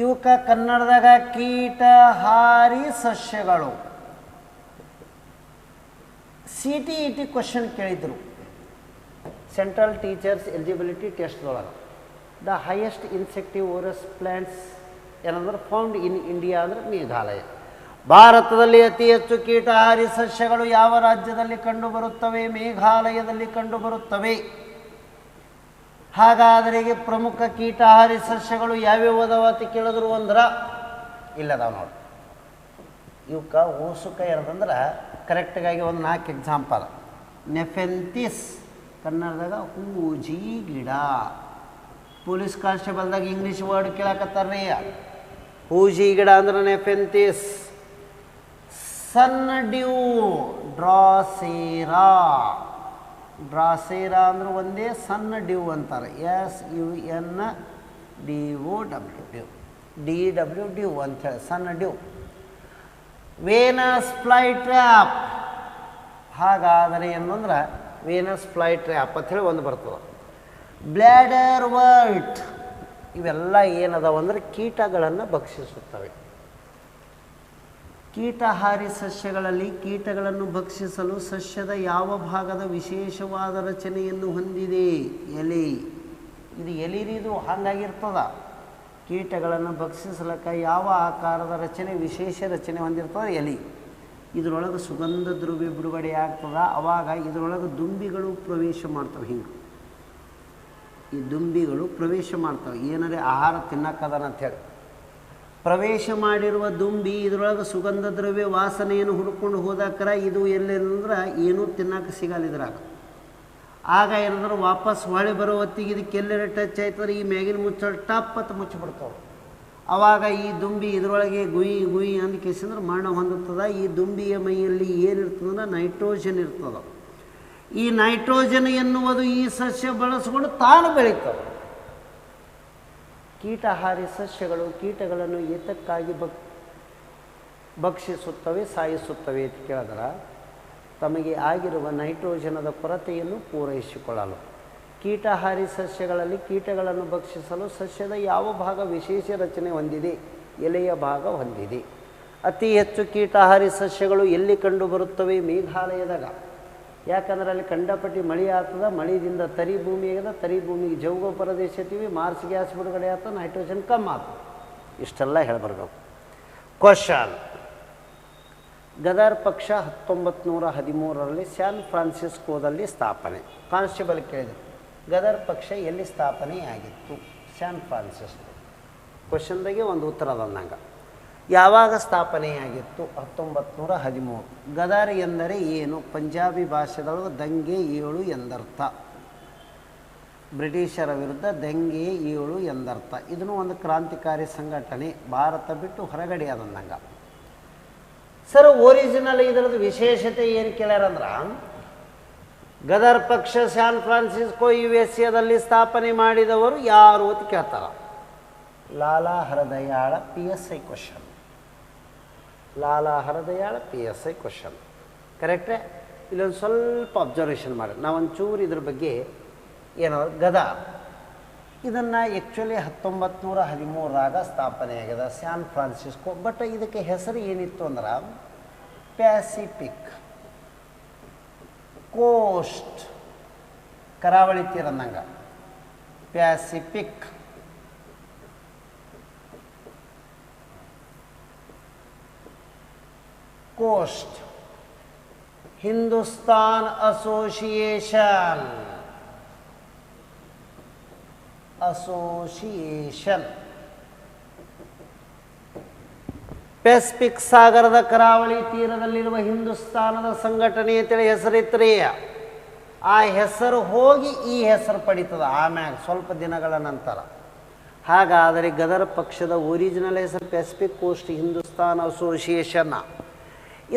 ಇವಕ್ಕೆ ಕನ್ನಡದಾಗ ಕೀಟಹಾರಿ ಸಸ್ಯಗಳು. CTET ಕ್ವಶನ್ ಕೇಳಿದ್ರು ಸೆಂಟ್ರಲ್ ಟೀಚರ್ಸ್ ಎಲಿಜಿಬಿಲಿಟಿ ಟೆಸ್ಟ್ದೊಳಗೆ. ದ ಹೈಯೆಸ್ಟ್ ಇನ್ಸೆಕ್ಟಿವೋರಸ್ ಪ್ಲ್ಯಾಂಟ್ಸ್ ಏನಂದ್ರೆ ಫೌಂಡ್ ಇನ್ ಇಂಡಿಯಾ ಅಂದರೆ ಮೇಘಾಲಯ. ಭಾರತದಲ್ಲಿ ಅತಿ ಹೆಚ್ಚು ಕೀಟಹಾರಿ ಸಸ್ಯಗಳು ಯಾವ ರಾಜ್ಯದಲ್ಲಿ ಕಂಡುಬರುತ್ತವೆ? ಮೇಘಾಲಯದಲ್ಲಿ ಕಂಡುಬರುತ್ತವೆ. ಹಾಗಾದರೆ ಈಗ ಪ್ರಮುಖ ಕೀಟಹಾರಿ ಸಸ್ಯಗಳು ಯಾವ್ಯಾವ ಅದಾವ ಅಂತ ಕೇಳಿದ್ರು ಅಂದ್ರೆ ಇಲ್ಲದಾವ ನೋಡಿ. ಇವಕ್ಕೆ ಓಸುಕ ಏನಂದ್ರೆ ಕರೆಕ್ಟಾಗಿ ಒಂದು 4 ಎಕ್ಸಾಂಪಲ್. ನೆಫೆಂಥಿಸ್ ಕನ್ನಡದಾಗ ಹೂಜಿ ಗಿಡ. ಪೊಲೀಸ್ ಕಾನ್ಸ್ಟೇಬಲ್ದಾಗ ಇಂಗ್ಲೀಷ್ ವರ್ಡ್ ಕೇಳಕತ್ತಾರ್ರಿ. ಹೂಜಿ ಗಿಡ ಅಂದ್ರೆ ನೆಫೆಂಥಿಸ್. ಸನ್ ಡ್ಯೂ ಡ್ರಾಸೇರಾ. ಡ್ರಾಸೇರಾ ಅಂದ್ರೆ ಒಂದೇ, ಸನ್ ಡ್ಯೂ ಅಂತಾರೆ. SUNDOW ಅಂಥೇಳಿ sundew. Venus flytrap. ಹಾಗಾದರೆ ಏನಂದ್ರೆ ವೇನಸ್ ಫ್ಲೈ ಟ್ರ್ಯಾಪ್ ಅಂಥೇಳಿ ಒಂದು ಬರ್ತದೆ. Bladderwort. ಇವೆಲ್ಲ ಏನದಾವ ಅಂದರೆ ಕೀಟಗಳನ್ನು ಭಕ್ಷಿಸುತ್ತವೆ. ಕೀಟಹಾರಿ ಸಸ್ಯಗಳಲ್ಲಿ ಕೀಟಗಳನ್ನು ಭಕ್ಷಿಸಲು ಸಸ್ಯದ ಯಾವ ಭಾಗದ ವಿಶೇಷವಾದ ರಚನೆಯನ್ನು ಹೊಂದಿದೆ? ಎಲೆ. ಇದು ಎಲಿರಿದು ಹಾಗಾಗಿರ್ತದ. ಕೀಟಗಳನ್ನು ಭಕ್ಷಿಸಲಿಕ್ಕೆ ಯಾವ ಆಕಾರದ ರಚನೆ, ವಿಶೇಷ ರಚನೆ ಹೊಂದಿರ್ತದೆ? ಎಲೆ. ಇದರೊಳಗೆ ಸುಗಂಧ ದ್ರವ್ಯ ಬಿಡುಗಡೆ ಆಗ್ತದೆ. ಆವಾಗ ಇದರೊಳಗೆ ದುಂಬಿಗಳು ಪ್ರವೇಶ ಮಾಡ್ತವೆ. ಹಿಂಗೆ ಈ ದುಂಬಿಗಳು ಪ್ರವೇಶ ಮಾಡ್ತವೆ. ಏನಾರೇ ಆಹಾರ ತಿನ್ನಕ್ಕದನ ಅಂಥೇಳಿ ಪ್ರವೇಶ ಮಾಡಿರುವ ದುಂಬಿ ಇದರೊಳಗೆ ಸುಗಂಧ ದ್ರವ್ಯ ವಾಸನೆಯನ್ನು ಹುಡ್ಕೊಂಡು ಹೋದಾಕರ ಇದು ಎಲ್ಲೇನಂದ್ರೆ ಏನೂ ತಿನ್ನಕ್ಕೆ ಸಿಗಲ್ಲ ಇದ್ರಾಗ. ಆಗ ಏನಂದ್ರೆ ವಾಪಸ್ ಹೊಳೆ ಬರೋ ಹೊತ್ತಿಗೆ ಇದಕ್ಕೆ ಎಲ್ಲೆರೆ ಟಚ್ ಆಯ್ತಂದ್ರೆ ಈ ಮ್ಯಾಗಿನ ಮುಚ್ಚಳ ಟಪ್ ಅಂತ ಮುಚ್ಚಿಬಿಡ್ತಾವೆ. ಆವಾಗ ಈ ದುಂಬಿ ಇದರೊಳಗೆ ಗುಯಿ ಗುಯಿ ಅಂದ್ಕೇಸಂದ್ರೆ ಮರಣ ಹೊಂದುತ್ತದೆ. ಈ ದುಂಬಿಯ ಮೈಯಲ್ಲಿ ಏನಿರ್ತದಂದ್ರೆ ನೈಟ್ರೋಜನ್ ಇರ್ತದೆ. ಈ ನೈಟ್ರೋಜನ್ ಎನ್ನುವುದು ಈ ಸಸ್ಯ ಬಳಸ್ಕೊಂಡು ತಾನು ಬೆಳೀತವೆ. ಕೀಟಹಾರಿ ಸಸ್ಯಗಳು ಕೀಟಗಳನ್ನು ಏತಕ್ಕಾಗಿ ಭಕ್ಷಿಸುತ್ತವೆ, ಸಾಯಿಸುತ್ತವೆ ಅಂತ ಕೇಳಿದ್ರೆ ತಮಗೆ ಆಗಿರುವ ನೈಟ್ರೋಜನದ ಕೊರತೆಯನ್ನು ಪೂರೈಸಿಕೊಳ್ಳಲು. ಕೀಟಹಾರಿ ಸಸ್ಯಗಳಲ್ಲಿ ಕೀಟಗಳನ್ನು ಭಕ್ಷಿಸಲು ಸಸ್ಯದ ಯಾವ ಭಾಗ ವಿಶೇಷ ರಚನೆ ಹೊಂದಿದೆ? ಎಲೆಯ ಭಾಗ ಹೊಂದಿದೆ. ಅತಿ ಹೆಚ್ಚು ಕೀಟಹಾರಿ ಸಸ್ಯಗಳು ಎಲ್ಲಿ ಕಂಡುಬರುತ್ತವೆ? ಮೇಘಾಲಯದಾಗ. ಯಾಕಂದ್ರೆ ಅಲ್ಲಿ ಕಂಡಪಟ್ಟಿ ಮಳೆ ಆಗ್ತದೆ. ಮಳೆಯಿಂದ ತರಿ ಭೂಮಿ ಆಗದ. ತರಿ ಭೂಮಿಗೆ ಜೌಗ ಪ್ರದೇಶ ಇರ್ತೀವಿ. ಮಾರ್ಚ್ ಗ್ಯಾಸ್ ಬಿಡುಗಡೆ ಆಗ್ತದೆ. ನೈಟ್ರೋಜನ್ ಕಮ್ಮಿ ಆಗ್ತದೆ. ಇಷ್ಟೆಲ್ಲ ಹೇಳ್ಬರ್ಬೇಕು. ಕ್ವಶನ್. ಗದರ್ ಪಕ್ಷ 1913ರಲ್ಲಿ ಸ್ಯಾನ್ ಫ್ರಾನ್ಸಿಸ್ಕೋದಲ್ಲಿ ಸ್ಥಾಪನೆ. ಕಾನ್ಸ್ಟೇಬಲ್ ಕೇಳಿದರು ಗದರ್ ಪಕ್ಷ ಎಲ್ಲಿ ಸ್ಥಾಪನೆಯಾಗಿತ್ತು? San Francisco. ಕ್ವಶನ್ದಾಗೆ ಒಂದು ಉತ್ತರ ಬಂದಂಗೆ. ಯಾವಾಗ ಸ್ಥಾಪನೆಯಾಗಿತ್ತು? 1913. ಗದರ್ ಎಂದರೆ ಏನು? ಪಂಜಾಬಿ ಭಾಷೆದೊಳಗೆ ದಂಗೆ ಏಳು ಎಂದರ್ಥ. ಬ್ರಿಟಿಷರ ವಿರುದ್ಧ ದಂಗೆ ಏಳು ಎಂದರ್ಥ. ಇದನ್ನು ಒಂದು ಕ್ರಾಂತಿಕಾರಿ ಸಂಘಟನೆ. ಭಾರತ ಬಿಟ್ಟು ಹೊರಗಡೆ ಆದಂದಂಗೆ. ಸರ್ ಒರಿಜಿನಲ್ ಇದರದ್ದು ವಿಶೇಷತೆ ಏನು ಕೇಳ್ಯಾರಂದ್ರೆ ಗದರ್ ಪಕ್ಷ ಸ್ಯಾನ್ ಫ್ರಾನ್ಸಿಸ್ಕೋ USA ಸ್ಥಾಪನೆ ಮಾಡಿದವರು ಯಾರು ಅಂತ ಕೇಳ್ತಾರೆ. Lala Hardayal. PSI question. Lala Hardayal PSI question. ಕರೆಕ್ಟೇ? ಇಲ್ಲೊಂದು ಸ್ವಲ್ಪ ಅಬ್ಸರ್ವೇಷನ್ ಮಾಡಿ. ನಾವೊಂಚೂರು ಇದ್ರ ಬಗ್ಗೆ ಏನೋ ಗದಾ ಇದನ್ನು ಆ್ಯಕ್ಚುಲಿ 1913ರಾಗ ಸ್ಥಾಪನೆಯಾಗಿದೆ ಸ್ಯಾನ್ ಫ್ರಾನ್ಸಿಸ್ಕೋ. ಬಟ್ ಇದಕ್ಕೆ ಹೆಸರು ಏನಿತ್ತು ಅಂದ್ರೆ ಪ್ಯಾಸಿಫಿಕ್ ಕೋಸ್ಟ್. ಕರಾವಳಿ ತೀರನ್ನಂಗೆ Pacific. Coast. Hindustan association. Pacific ಸಾಗರದ ಕರಾವಳಿ ತೀರದಲ್ಲಿರುವ ಹಿಂದೂಸ್ತಾನದ ಸಂಘಟನೆ ಅಂತೇಳಿ ಹೆಸರಿತ್ರಿ. ಆ ಹೆಸರು ಹೋಗಿ ಈ ಹೆಸರು ಪಡೀತದ ಆಮ್ಯಾಗ ಸ್ವಲ್ಪ ದಿನಗಳ ನಂತರ. ಹಾಗಾದರೆ ಗದರ್ ಪಕ್ಷದ ಒರಿಜಿನಲ್ ಹೆಸರು ಪೆಸಿಫಿಕ್ ಕೋಸ್ಟ್ ಹಿಂದೂಸ್ತಾನ್ ಅಸೋಸಿಯೇಷನ್.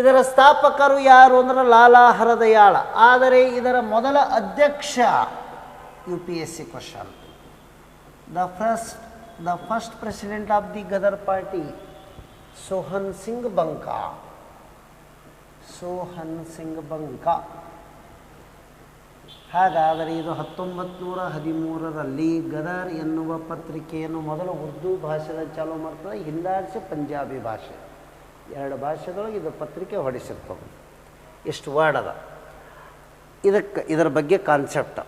ಇದರ ಸ್ಥಾಪಕರು ಯಾರು ಅಂದ್ರೆ ಲಾಲಾ ಹರದಯಾಳ. ಆದರೆ ಇದರ ಮೊದಲ ಅಧ್ಯಕ್ಷ UPSC question. The first president of the Gadar party, Sohan Singh Banka. ಹಾಗಾದರೆ ಇದು 1913ರಲ್ಲಿ ಗದರ್ ಎನ್ನುವ ಪತ್ರಿಕೆಯನ್ನು ಮೊದಲು ಉರ್ದು ಭಾಷೆಯಲ್ಲಿ ಚಾಲೂ ಮಾಡ್ತಾರೆ, ಹಿಂದಾಡಿಸಿ ಪಂಜಾಬಿ ಭಾಷೆ, 2 ಭಾಷೆದೊಳಗೆ ಇದು ಪತ್ರಿಕೆ ಹೊಡಿಸಿರ್ತದೆ. ಇಷ್ಟು ವರ್ಡ್ ಅದ ಇದರ ಬಗ್ಗೆ ಕಾನ್ಸೆಪ್ಟ್.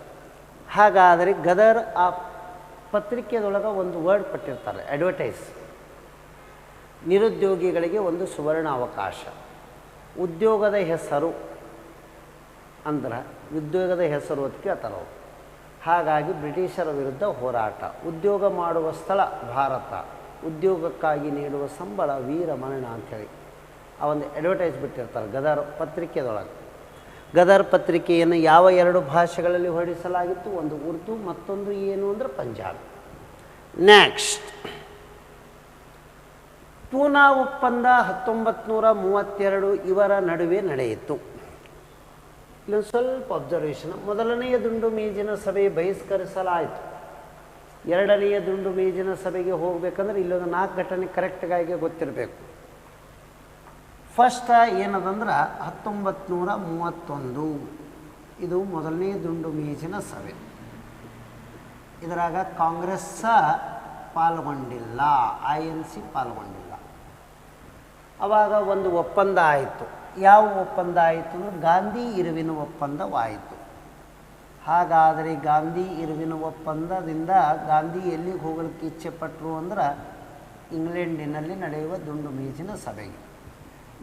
ಹಾಗಾದರೆ ಗದರ್ ಆ ಪತ್ರಿಕೆದೊಳಗೆ ಒಂದು ವರ್ಡ್ ಕೊಟ್ಟಿರ್ತಾರೆ, ಅಡ್ವರ್ಟೈಸ್. ನಿರುದ್ಯೋಗಿಗಳಿಗೆ ಒಂದು ಸುವರ್ಣ ಅವಕಾಶ, ಉದ್ಯೋಗದ ಹೆಸರು ಅಂದ್ರೆ ಉದ್ಯೋಗದ ಹೆಸರು ಅಂತ ಕೇಳ್ತಾರೆ ಅವರು. ಹಾಗಾಗಿ ಬ್ರಿಟಿಷರ ವಿರುದ್ಧ ಹೋರಾಟ, ಉದ್ಯೋಗ ಮಾಡುವ ಸ್ಥಳ ಭಾರತ, ಉದ್ಯೋಗಕ್ಕಾಗಿ ನೀಡುವ ಸಂಬಳ ವೀರ ಮರಣ ಅಂಥೇಳಿ ಆ ಒಂದು ಅಡ್ವರ್ಟೈಸ್ ಬಿಟ್ಟಿರ್ತಾರೆ ಗದರ್ ಪತ್ರಿಕೆದೊಳಗೆ. ಗದರ್ ಪತ್ರಿಕೆಯನ್ನು ಯಾವ 2 ಭಾಷೆಗಳಲ್ಲಿ ಹೊರಡಿಸಲಾಗಿತ್ತು? ಒಂದು ಉರ್ದು, ಮತ್ತೊಂದು ಏನು ಅಂದರೆ ಪಂಜಾಬಿ. ನೆಕ್ಸ್ಟ್, ಪೂನಾ ಒಪ್ಪಂದ 1932 ಇವರ ನಡುವೆ ನಡೆಯಿತು. ಇಲ್ಲೊಂದು ಸ್ವಲ್ಪ ಅಬ್ಸರ್ವೇಷನ್. ಮೊದಲನೆಯ ದುಂಡು ಮೇಜಿನ ಸಭೆ ಬಹಿಷ್ಕರಿಸಲಾಯಿತು. 2ನೆಯ ದುಂಡು ಮೇಜಿನ ಸಭೆಗೆ ಹೋಗಬೇಕಂದ್ರೆ ಇಲ್ಲೊಂದು 4 ಘಟನೆ ಕರೆಕ್ಟಾಗಿ ಗೊತ್ತಿರಬೇಕು. ಫಸ್ಟ್ ಏನದಂದ್ರೆ 1931 ಇದು ಮೊದಲನೇ ದುಂಡು ಮೇಜಿನ ಸಭೆ. ಇದರಾಗ ಕಾಂಗ್ರೆಸ್ ಪಾಲ್ಗೊಂಡಿಲ್ಲ, INC ಪಾಲ್ಗೊಂಡಿಲ್ಲ. ಆವಾಗ ಒಂದು ಒಪ್ಪಂದ ಆಯಿತು. ಯಾವ ಒಪ್ಪಂದ ಆಯಿತು ಅಂದರೆ ಗಾಂಧಿ ಇರುವಿನ ಒಪ್ಪಂದವಾಯಿತು. ಹಾಗಾದರೆ ಗಾಂಧಿ ಇರುವಿನ ಒಪ್ಪಂದದಿಂದ ಗಾಂಧಿ ಎಲ್ಲಿಗೆ ಹೋಗಲಿಕ್ಕೆ ಇಚ್ಛೆ ಪಟ್ಟರು ಅಂದ್ರೆ ಇಂಗ್ಲೆಂಡಿನಲ್ಲಿ ನಡೆಯುವ ದುಂಡು ಮೇಜಿನ ಸಭೆಗೆ.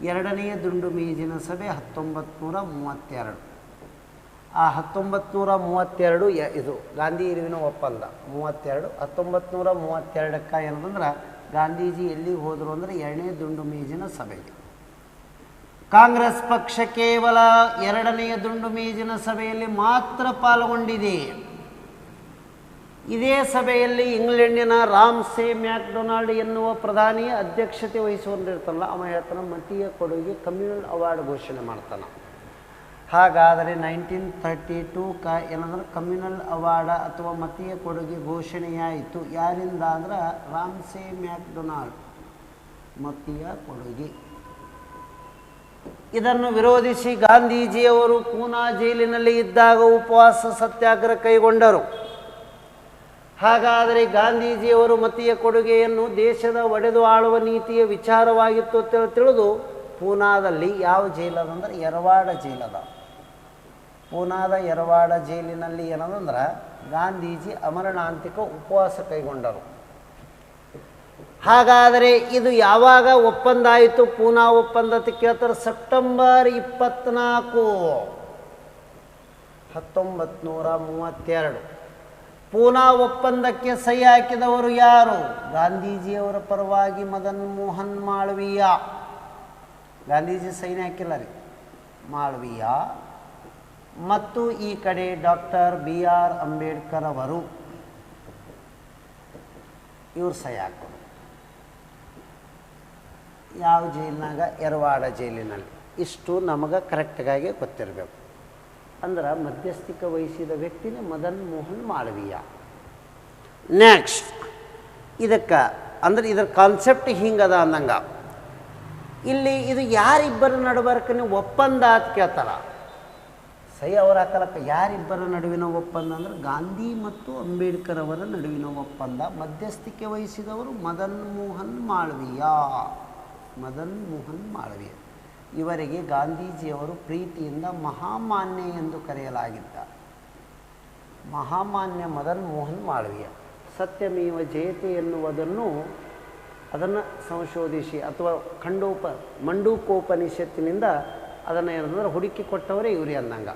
2ನೆಯ ದುಂಡು ಮೇಜಿನ ಸಭೆ 1932. ಆ 1932 ಇದು ಗಾಂಧಿ ಇರುವಿನ ಒಪ್ಪಂದ 32. 1932ಕ್ಕೆ ಏನಂದ್ರೆ ಗಾಂಧೀಜಿ ಎಲ್ಲಿಗೆ ಹೋದರು ಅಂದರೆ 2ನೇ ದುಂಡು ಮೇಜಿನ ಸಭೆಗೆ. ಕಾಂಗ್ರೆಸ್ ಪಕ್ಷ ಕೇವಲ 2ನೆಯ ದುಂಡು ಮೇಜಿನ ಸಭೆಯಲ್ಲಿ ಮಾತ್ರ ಪಾಲ್ಗೊಂಡಿದೆ. ಇದೇ ಸಭೆಯಲ್ಲಿ ಇಂಗ್ಲೆಂಡಿನ ರಾಮ್ಸೆ ಮ್ಯಾಕ್ಡೊನಾಲ್ಡ್ ಎನ್ನುವ ಪ್ರಧಾನಿಯ ಅಧ್ಯಕ್ಷತೆ ವಹಿಸಿಕೊಂಡಿರ್ತಾನಲ್ಲ, ಅವ ಹೇಳ್ತಾನೆ ಮತೀಯ ಕೊಡುಗೆ ಕಮ್ಯುನಲ್ ಅವಾರ್ಡ್ ಘೋಷಣೆ ಮಾಡ್ತಾನೆ. ಹಾಗಾದರೆ 1932 ಏನಂದ್ರೆ ಕಮ್ಯುನಲ್ ಅವಾರ್ಡ್ ಅಥವಾ ಮತೀಯ ಕೊಡುಗೆ ಘೋಷಣೆಯಾಯಿತು. ಯಾರಿಂದ ಅಂದ್ರೆ ರಾಮ್ಸೆ ಮ್ಯಾಕ್ಡೊನಾಲ್ಡ್ ಮತೀಯ ಕೊಡುಗೆ. ಇದನ್ನು ವಿರೋಧಿಸಿ ಗಾಂಧೀಜಿಯವರು ಪೂನಾ ಜೈಲಿನಲ್ಲಿ ಇದ್ದಾಗ ಉಪವಾಸ ಸತ್ಯಾಗ್ರಹ ಕೈಗೊಂಡರು. ಹಾಗಾದರೆ ಗಾಂಧೀಜಿಯವರು ಮತೀಯ ಕೊಡುಗೆಯನ್ನು ದೇಶದ ಒಡೆದು ಆಳುವ ನೀತಿಯ ವಿಚಾರವಾಗಿತ್ತು ಅಂತ ತಿಳಿದು ಪೂನಾದಲ್ಲಿ ಯಾವ ಜೈಲದಂದ್ರೆ ಯರವಾಡ ಜೈಲದ. ಪೂನಾದ ಯರವಾಡ ಜೈಲಿನಲ್ಲಿ ಏನದಂದ್ರೆ ಗಾಂಧೀಜಿ ಅಮರಣಾಂತಿಕ ಉಪವಾಸ ಕೈಗೊಂಡರು. ಹಾಗಾದರೆ ಇದು ಯಾವಾಗ ಒಪ್ಪಂದ ಆಯಿತು? ಪೂನಾ ಒಪ್ಪಂದ ಅಂತ ಕೇಳ್ತಾರೆ. ಸೆಪ್ಟೆಂಬರ್ 24, 1932. ಪೂನಾ ಒಪ್ಪಂದಕ್ಕೆ ಸಹಿ ಹಾಕಿದವರು ಯಾರು? ಗಾಂಧೀಜಿಯವರ ಪರವಾಗಿ ಮದನ್ ಮೋಹನ್ ಮಾಳವೀಯ. ಗಾಂಧೀಜಿ ಸೈನ್ ಹಾಕಿಲ್ಲ ರೀ, ಮಾಳವೀಯ. ಮತ್ತು ಈ ಕಡೆ ಡಾಕ್ಟರ್ BR ಅಂಬೇಡ್ಕರ್ ಅವರು, ಇವ್ರು ಸಹಿ ಹಾಕೋರು. ಯಾವ ಜೈಲಿನಾಗ? ಯರವಾಡ ಜೈಲಿನಲ್ಲಿ. ಇಷ್ಟು ನಮಗೆ ಕರೆಕ್ಟಾಗಿ ಗೊತ್ತಿರಬೇಕು. ಅಂದ್ರೆ ಮಧ್ಯಸ್ಥಿಕೆ ವಹಿಸಿದ ವ್ಯಕ್ತಿನೇ ಮದನ್ ಮೋಹನ್ ಮಾಳವೀಯ. ನೆಕ್ಸ್ಟ್, ಇದಕ್ಕೆ ಅಂದ್ರೆ ಇದರ ಕಾನ್ಸೆಪ್ಟ್ ಹಿಂಗದ ಅಂದಂಗ. ಇಲ್ಲಿ ಇದು ಯಾರಿಬ್ಬರ ನಡುವರ್ಕನೇ ಒಪ್ಪಂದ ಅಂತ ಕೇಳ್ತಾರ. ಸಹಿ ಅವ್ರು ಹಾಕಲಕ್ಕ. ಯಾರಿಬ್ಬರ ನಡುವಿನ ಒಪ್ಪಂದ ಅಂದ್ರೆ ಗಾಂಧಿ ಮತ್ತು ಅಂಬೇಡ್ಕರ್ ಅವರ ನಡುವಿನ ಒಪ್ಪಂದ. ಮಧ್ಯಸ್ಥಿಕೆ ವಹಿಸಿದವರು ಮದನ್ ಮೋಹನ್ ಮಾಳವೀಯ. ಮದನ್ ಮೋಹನ್ ಮಾಳವೀಯ ಇವರಿಗೆ ಗಾಂಧೀಜಿಯವರು ಪ್ರೀತಿಯಿಂದ ಮಹಾಮಾನ್ಯ ಎಂದು ಕರೆಯಲಾಗಿದ್ದ. ಮಹಾಮಾನ್ಯ ಮದನ್ ಮೋಹನ್ ಮಾಳವೀಯ. ಸತ್ಯಮೇವ ಜಯತೆ ಎನ್ನುವುದನ್ನು ಅದನ್ನು ಸಂಶೋಧಿಸಿ ಅಥವಾ ಮಂಡೂಕೋಪನಿಷತ್ತಿನಿಂದ ಅದನ್ನು ಏನಂದ್ರೆ ಹುಡುಕಿ ಕೊಟ್ಟವರೇ ಇವರೇ ಅಂದಂಗ.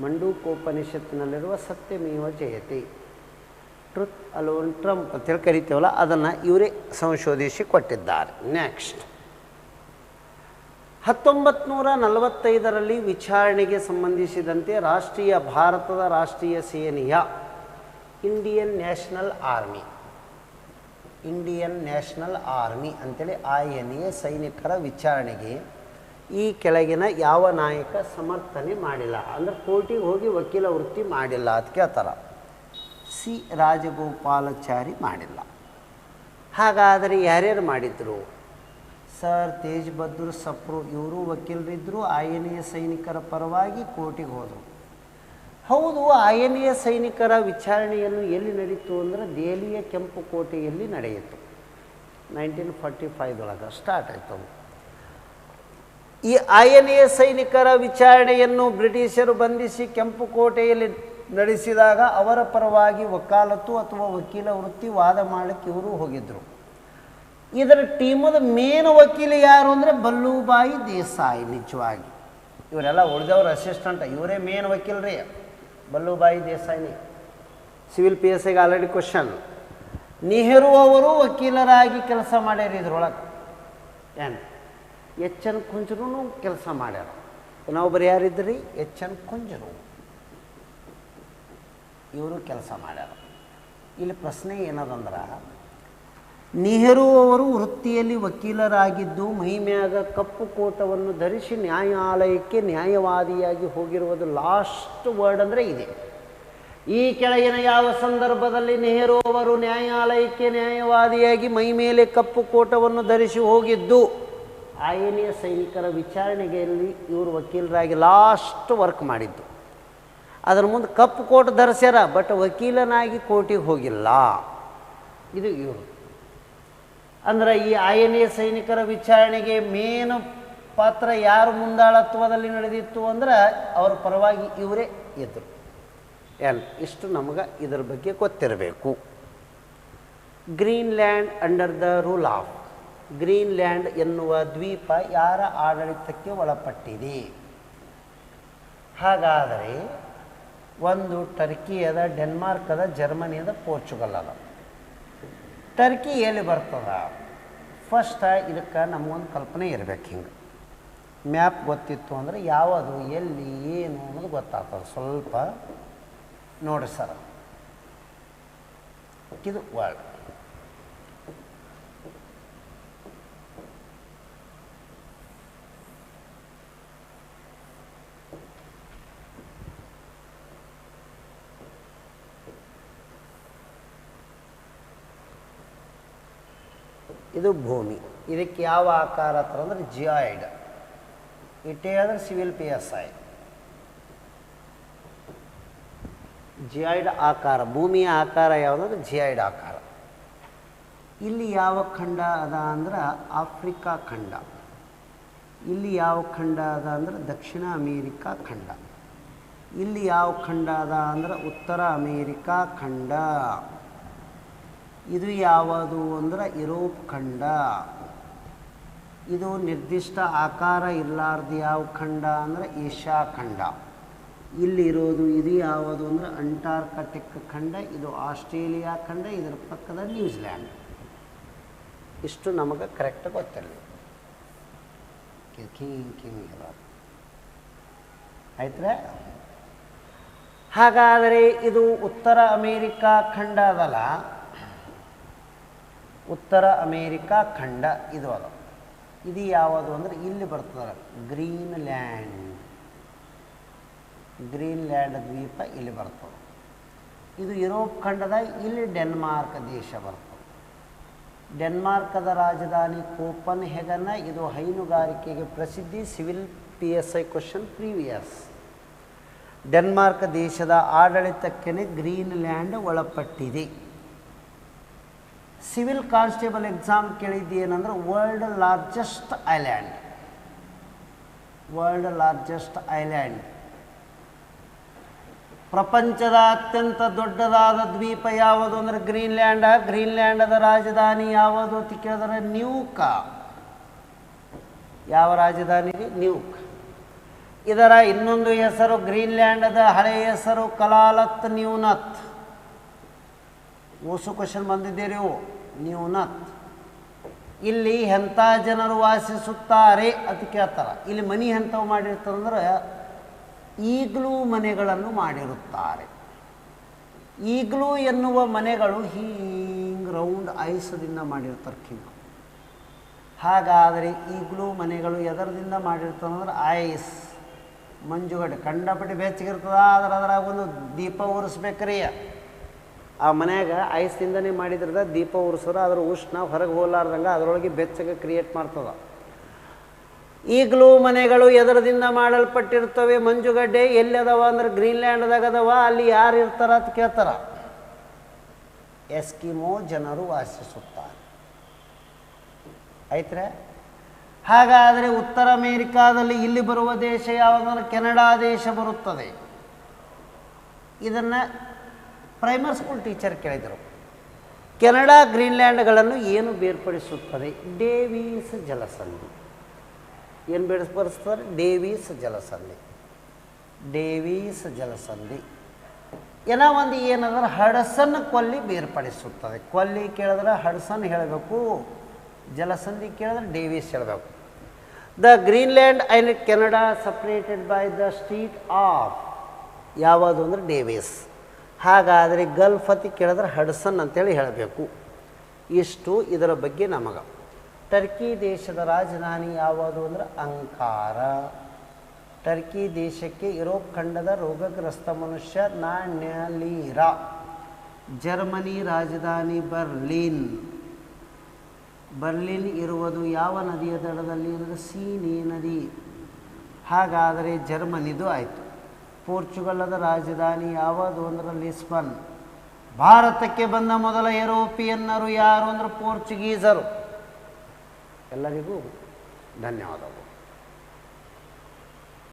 ಮಂಡೂಕೋಪನಿಷತ್ತಿನಲ್ಲಿರುವ ಸತ್ಯಮೇವ ಜಯತೆ, ಟ್ರುತ್ ಅಲೋನ್ ಟ್ರಂಪ್ ಅಂತೇಳಿ ಕರಿತೇವಲ್ಲ, ಅದನ್ನು ಇವರೇ ಸಂಶೋಧಿಸಿ ಕೊಟ್ಟಿದ್ದಾರೆ. ನೆಕ್ಸ್ಟ್, 1945ರಲ್ಲಿ ವಿಚಾರಣೆಗೆ ಸಂಬಂಧಿಸಿದಂತೆ ಭಾರತದ ರಾಷ್ಟ್ರೀಯ ಸೇನೆಯ ಇಂಡಿಯನ್ ನ್ಯಾಷನಲ್ ಆರ್ಮಿ ಅಂತೇಳಿ INA ಸೈನಿಕರ ವಿಚಾರಣೆಗೆ ಈ ಕೆಳಗಿನ ಯಾವ ನಾಯಕ ಸಮರ್ಥನೆ ಮಾಡಿಲ್ಲ? ಅಂದ್ರೆ ಕೋರ್ಟಿಗೆ ಹೋಗಿ ವಕೀಲ ವೃತ್ತಿ ಮಾಡಿಲ್ಲ ಅಂತ ಕೇಳ್ತಾರ. C. ರಾಜಗೋಪಾಲಾಚಾರಿ ಮಾಡಿಲ್ಲ. ಹಾಗಾದರೆ ಯಾರ್ಯಾರು ಮಾಡಿದ್ರು? ಸರ್ ತೇಜ್ ಬಹದ್ದೂರ್ ಸಪ್ರು ಇವರು ವಕೀಲರಿದ್ದರು. INA ಸೈನಿಕರ ಪರವಾಗಿ ಕೋರ್ಟಿಗೆ ಹೋದರು. ಹೌದು, INA ಸೈನಿಕರ ವಿಚಾರಣೆಯನ್ನು ಎಲ್ಲಿ ನಡೀತು ಅಂದರೆ ದೆಹಲಿಯ ಕೆಂಪು ಕೋಟೆಯಲ್ಲಿ ನಡೆಯಿತು. 1945 ಸ್ಟಾರ್ಟ್ ಆಯಿತು. ಈ INA ಸೈನಿಕರ ವಿಚಾರಣೆಯನ್ನು ಬ್ರಿಟಿಷರು ಬಂಧಿಸಿ ಕೆಂಪು ಕೋಟೆಯಲ್ಲಿ ನಡೆಸಿದಾಗ ಅವರ ಪರವಾಗಿ ವಕಾಲತ್ತು ಅಥವಾ ವಕೀಲ ವೃತ್ತಿ ವಾದ ಮಾಡಲಿಕ್ಕೆ ಇವರು ಹೋಗಿದ್ದರು. ಇದರ ಟೀಮದ ಮೇನ್ ವಕೀಲ ಯಾರು ಅಂದರೆ ಬಲ್ಲೂಭಾಯಿ ದೇಸಾಯಿ. ನಿಜವಾಗಿ ಇವರೆಲ್ಲ ಉಳಿದವ್ರ ಅಸಿಸ್ಟೆಂಟ್, ಇವರೇ ಮೇನ್ ವಕೀಲರೇ. ಬಲ್ಲೂಭಾಯಿ ದೇಸಾಯಿನಿ ಸಿವಿಲ್ PSIಗೆ ಆಲ್ರೆಡಿ ಕ್ವಶನ್. ನೆಹರು ಅವರು ವಕೀಲರಾಗಿ ಕೆಲಸ ಮಾಡ್ಯಾರ. ಇದ್ರೊಳಗೆ ಏನು H.N. ಕುಂಜರೂ ಕೆಲಸ ಮಾಡ್ಯಾರ. ಇನ್ನೊಬ್ಬರು ಯಾರಿದ್ರಿ? H.N. ಕುಂಜರು, ಇವರು ಕೆಲಸ ಮಾಡ್ಯಾರ. ಇಲ್ಲಿ ಪ್ರಶ್ನೆ ಏನದಂದ್ರೆ, ನೆಹರು ಅವರು ವೃತ್ತಿಯಲ್ಲಿ ವಕೀಲರಾಗಿದ್ದು ಮೈಮ್ಯಾಗ ಕಪ್ಪು ಕೋಟವನ್ನು ಧರಿಸಿ ನ್ಯಾಯಾಲಯಕ್ಕೆ ನ್ಯಾಯವಾದಿಯಾಗಿ ಹೋಗಿರುವುದು ಲಾಸ್ಟ್ ವರ್ಡ್ ಅಂದರೆ ಇದೆ. ಈ ಕೆಳಗಿನ ಯಾವ ಸಂದರ್ಭದಲ್ಲಿ ನೆಹರು ಅವರು ನ್ಯಾಯಾಲಯಕ್ಕೆ ನ್ಯಾಯವಾದಿಯಾಗಿ ಮೈ ಮೇಲೆ ಕಪ್ಪು ಕೋಟವನ್ನು ಧರಿಸಿ ಹೋಗಿದ್ದು? INA ಸೈನಿಕರ ವಿಚಾರಣೆಗೆಯಲ್ಲಿ ಇವರು ವಕೀಲರಾಗಿ ಲಾಸ್ಟ್ ವರ್ಕ್ ಮಾಡಿದ್ದು. ಅದರ ಮುಂದೆ ಕಪ್ಪು ಕೋಟ್ ಧರಿಸ್ಯಾರ, ಬಟ್ ವಕೀಲನಾಗಿ ಕೋರ್ಟಿಗೆ ಹೋಗಿಲ್ಲ. ಇದು ಇವರು ಅಂದ್ರೆ ಈ INA ಸೈನಿಕರ ವಿಚಾರಣೆಗೆ ಮೇನ್ ಪಾತ್ರ ಯಾರು ಮುಂದಾಳತ್ವದಲ್ಲಿ ನಡೆದಿತ್ತು ಅಂದ್ರೆ ಅವರ ಪರವಾಗಿ ಇವರೇ ಇದ್ದರು. ಇಷ್ಟು ನಮಗೆ ಇದರ ಬಗ್ಗೆ ಗೊತ್ತಿರಬೇಕು. Greenland under the rule of. Greenland ಎನ್ನುವ ದ್ವೀಪ ಯಾರ ಆಡಳಿತಕ್ಕೆ ಒಳಪಟ್ಟಿದೆ? ಹಾಗಾದರೆ ಒಂದು ಟರ್ಕಿ ಅದ, ಡೆನ್ಮಾರ್ಕ್ ಅದ, ಜರ್ಮನಿ ಅದ, ಪೋರ್ಚುಗಲ್ ಅದ. ಟರ್ಕಿ ಎಲ್ಲಿ ಬರ್ತದ? ಫಸ್ಟ್ ಇದಕ್ಕೆ ನಮಗೊಂದು ಕಲ್ಪನೆ ಇರಬೇಕು. ಹಿಂಗೆ ಮ್ಯಾಪ್ ಗೊತ್ತಿತ್ತು ಅಂದರೆ ಯಾವುದು ಎಲ್ಲಿ ಏನು ಅನ್ನೋದು ಗೊತ್ತಾಗ್ತದೆ. ಸ್ವಲ್ಪ ನೋಡಿ ಸರ್, ಇದು ವರ್ಲ್ಡ್. ಇದು ಭೂಮಿ. ಇದಕ್ಕೆ ಯಾವ ಆಕಾರ ಹತ್ರ ಅಂದರೆ ಜಿಯಾಯ್ಡ್. ಇಟ್ಟೇ ಅಂದರೆ ಸಿವಿಲ್ PSI. ಜಿಯಾಯ್ಡ್ ಆಕಾರ, ಭೂಮಿಯ ಆಕಾರ ಯಾವುದಂದ್ರೆ ಜಿಯಾಯ್ಡ್ ಆಕಾರ. ಇಲ್ಲಿ ಯಾವ ಖಂಡ ಅದ ಅಂದ್ರೆ ಆಫ್ರಿಕಾ ಖಂಡ. ಇಲ್ಲಿ ಯಾವ ಖಂಡ ಅದ ಅಂದ್ರೆ ದಕ್ಷಿಣ ಅಮೇರಿಕಾ ಖಂಡ. ಇಲ್ಲಿ ಯಾವ ಖಂಡ ಅದ ಅಂದ್ರೆ ಉತ್ತರ ಅಮೇರಿಕಾ ಖಂಡ. ಇದು ಯಾವುದು ಅಂದ್ರೆ ಯುರೋಪ್ ಖಂಡ. ಇದು ನಿರ್ದಿಷ್ಟ ಆಕಾರ ಇರಲಾರ್ದು ಯಾವ ಖಂಡ ಅಂದರೆ ಏಷ್ಯಾ ಖಂಡ. ಇಲ್ಲಿರೋದು ಇದು ಯಾವುದು ಅಂದರೆ ಅಂಟಾರ್ಕಟಿಕ್ ಖಂಡ. ಇದು ಆಸ್ಟ್ರೇಲಿಯಾ ಖಂಡ. ಇದರ ಪಕ್ಕದ ನ್ಯೂಜಿಲ್ಯಾಂಡ್. ಇಷ್ಟು ನಮಗೆ ಕರೆಕ್ಟ್ ಗೊತ್ತಿರಲಿ. ಆಯ್ತರೆ. ಹಾಗಾದರೆ ಇದು ಉತ್ತರ ಅಮೇರಿಕಾ ಖಂಡ ಅದಲ್ಲ, ಉತ್ತರ ಅಮೇರಿಕಾ ಖಂಡ ಇದು ಅದ. ಇದು ಯಾವುದು ಅಂದರೆ ಇಲ್ಲಿ ಬರ್ತದೆ ಗ್ರೀನ್ಲ್ಯಾಂಡ್. ಗ್ರೀನ್ಲ್ಯಾಂಡ್ ದ್ವೀಪ ಇಲ್ಲಿ ಬರ್ತದೆ. ಇದು ಯುರೋಪ್ ಖಂಡದ, ಇಲ್ಲಿ ಡೆನ್ಮಾರ್ಕ್ ದೇಶ ಬರ್ತದೆ. ಡೆನ್ಮಾರ್ಕದ ರಾಜಧಾನಿ ಕೋಪನ್ ಹೆಗನ್. ಇದು ಹೈನುಗಾರಿಕೆಗೆ ಪ್ರಸಿದ್ಧಿ. Civil PSI question previous. Denmark ದೇಶದ ಆಡಳಿತಕ್ಕೆ ಗ್ರೀನ್ಲ್ಯಾಂಡ್ ಒಳಪಟ್ಟಿದೆ. ಸಿವಿಲ್ ಕಾನ್ಸ್ಟೇಬಲ್ ಎಕ್ಸಾಮ್ ಕೇಳಿದ್ದು ಏನಂದ್ರೆ world largest island. World largest island, ಪ್ರಪಂಚದ ಅತ್ಯಂತ ದೊಡ್ಡದಾದ ದ್ವೀಪ ಯಾವುದು ಅಂದರೆ ಗ್ರೀನ್ಲ್ಯಾಂಡ್. ಗ್ರೀನ್ಲ್ಯಾಂಡದ ರಾಜಧಾನಿ ಯಾವುದು ಅಂತ ಕೇಳಿದ್ರೆ ನ್ಯೂಕ್. ಯಾವ ರಾಜಧಾನಿ? ನ್ಯೂಕ್. ಇದರ ಇನ್ನೊಂದು ಹೆಸರು ಗ್ರೀನ್ಲ್ಯಾಂಡದ ಹಳೆಯ ಹೆಸರು ಕಲಾಲತ್ ನ್ಯೂನತ್. ಓಸು ಕ್ವಶನ್ ಬಂದಿದ್ದೀರಿ ನ್ಯೂನತ್. ಇಲ್ಲಿ ಎಂಥ ಜನರು ವಾಸಿಸುತ್ತಾರೆ ಅಂತ ಕೇಳ್ತಾರೆ. ಇಲ್ಲಿ ಮನೆ ಎಂಥವು ಮಾಡಿರ್ತಾರಂದ್ರೆ ಈಗ್ಲೂ ಮನೆಗಳನ್ನು ಮಾಡಿರುತ್ತಾರೆ. ಈಗ್ಲೂ ಎನ್ನುವ ಮನೆಗಳು ಹಿಂಗೆ ರೌಂಡ್ ಐಸದಿಂದ ಮಾಡಿರ್ತಾರೆ ಹಿಂಗೆ. ಹಾಗಾದರೆ ಈಗ್ಲೂ ಮನೆಗಳು ಎದರದಿಂದ ಮಾಡಿರ್ತಾರಂದ್ರೆ ಐಸ್, ಮಂಜುಗಡ್ಡೆ. ಕಂಡಪಟ್ಟಿ ಬೆಚ್ಚಗಿರ್ತದ, ಅದ್ರಾಗ ಒಂದು ದೀಪ ಉರಿಸ್ಬೇಕ್ರಿ. ಆ ಮನ್ಯಾಗ ಐಸ್ದಿಂದನೇ ಮಾಡಿದ್ರದ ದೀಪ ಉರಿಸೋರು. ಅದ್ರ ಉಷ್ಣ ಹೊರಗೆ ಹೋಲಾರ್ದಂಗೆ ಅದರೊಳಗೆ ಬೆಚ್ಚಗೆ ಕ್ರಿಯೇಟ್ ಮಾಡ್ತದೆ. ಈಗಲೂ ಮನೆಗಳು ಎದರದಿಂದ ಮಾಡಲ್ಪಟ್ಟಿರ್ತವೆ? ಮಂಜುಗಡ್ಡೆ ಎಲ್ಲಿ ಅದಾವ ಅಂದ್ರೆ ಗ್ರೀನ್ಲ್ಯಾಂಡ್ದಾಗ ಅದಾವ. ಅಲ್ಲಿ ಯಾರು ಇರ್ತಾರ ಅಂತ ಕೇಳ್ತಾರ. ಎಸ್ಕಿಮೋ ಜನರು ವಾಸಿಸುತ್ತಾರೆ. ಆಯ್ತ್ರೆ. ಹಾಗಾದರೆ ಉತ್ತರ ಅಮೇರಿಕಾದಲ್ಲಿ ಇಲ್ಲಿ ಬರುವ ದೇಶ ಯಾವುದಂದ್ರೆ ಕೆನಡಾ ದೇಶ ಬರುತ್ತದೆ. ಇದನ್ನು ಪ್ರೈಮರಿ ಸ್ಕೂಲ್ ಟೀಚರ್ ಕೇಳಿದರು. ಕೆನಡಾ ಗ್ರೀನ್ಲ್ಯಾಂಡ್ಗಳನ್ನು ಏನು ಬೇರ್ಪಡಿಸುತ್ತದೆ? ಡೇವಿಸ್ ಜಲಸಂಧಿ. ಏನು ಬೇರ್ಪಡಿಸ್ತಾರೆ? ಡೇವಿಸ್ ಜಲಸಂಧಿ. ಡೇವಿಸ್ ಜಲಸಂಧಿ ಏನೋ ಒಂದು ಏನಂದ್ರೆ ಹಡ್ಸನ್ ಕೊಲ್ಲಿ ಬೇರ್ಪಡಿಸುತ್ತದೆ. ಕೊಲ್ಲಿ ಕೇಳಿದ್ರೆ ಹಡ್ಸನ್ ಹೇಳಬೇಕು, ಜಲಸಂಧಿ ಕೇಳಿದ್ರೆ ಡೇವಿಸ್ ಹೇಳಬೇಕು. The Greenland and Canada separated by the street of ಯಾವುದು ಅಂದರೆ ಡೇವಿಸ್. ಹಾಗಾದರೆ ಗಲ್ಫ್ ಅತಿ ಕೇಳಿದ್ರೆ ಹಡ್ಸನ್ ಅಂತೇಳಿ ಹೇಳಬೇಕು. ಇಷ್ಟು ಇದರ ಬಗ್ಗೆ ನಮಗೆ. ಟರ್ಕಿ ದೇಶದ ರಾಜಧಾನಿ ಯಾವುದು ಅಂದರೆ ಅಂಕಾರ. ಟರ್ಕಿ ದೇಶಕ್ಕೆ ಯುರೋಪ್ ಖಂಡದ ರೋಗಗ್ರಸ್ತ ಮನುಷ್ಯ ನಾಣ್ಯಲೀರ. ಜರ್ಮನಿ ರಾಜಧಾನಿ ಬರ್ಲಿನ್. ಬರ್ಲಿನ್ ಇರುವುದು ಯಾವ ನದಿಯ ದಡದಲ್ಲಿ ಅಂದರೆ ಸೀನಿ ನದಿ. ಹಾಗಾದರೆ ಜರ್ಮನಿದು ಆಯಿತು. ಪೋರ್ಚುಗಲದ ರಾಜಧಾನಿ ಯಾವುದು ಅಂದ್ರೆ ಲಿಸ್ಬನ್. ಭಾರತಕ್ಕೆ ಬಂದ ಮೊದಲ ಯುರೋಪಿಯನ್ನರು ಯಾರು ಅಂದ್ರೆ ಪೋರ್ಚುಗೀಸರು. ಎಲ್ಲರಿಗೂ ಧನ್ಯವಾದಗಳು.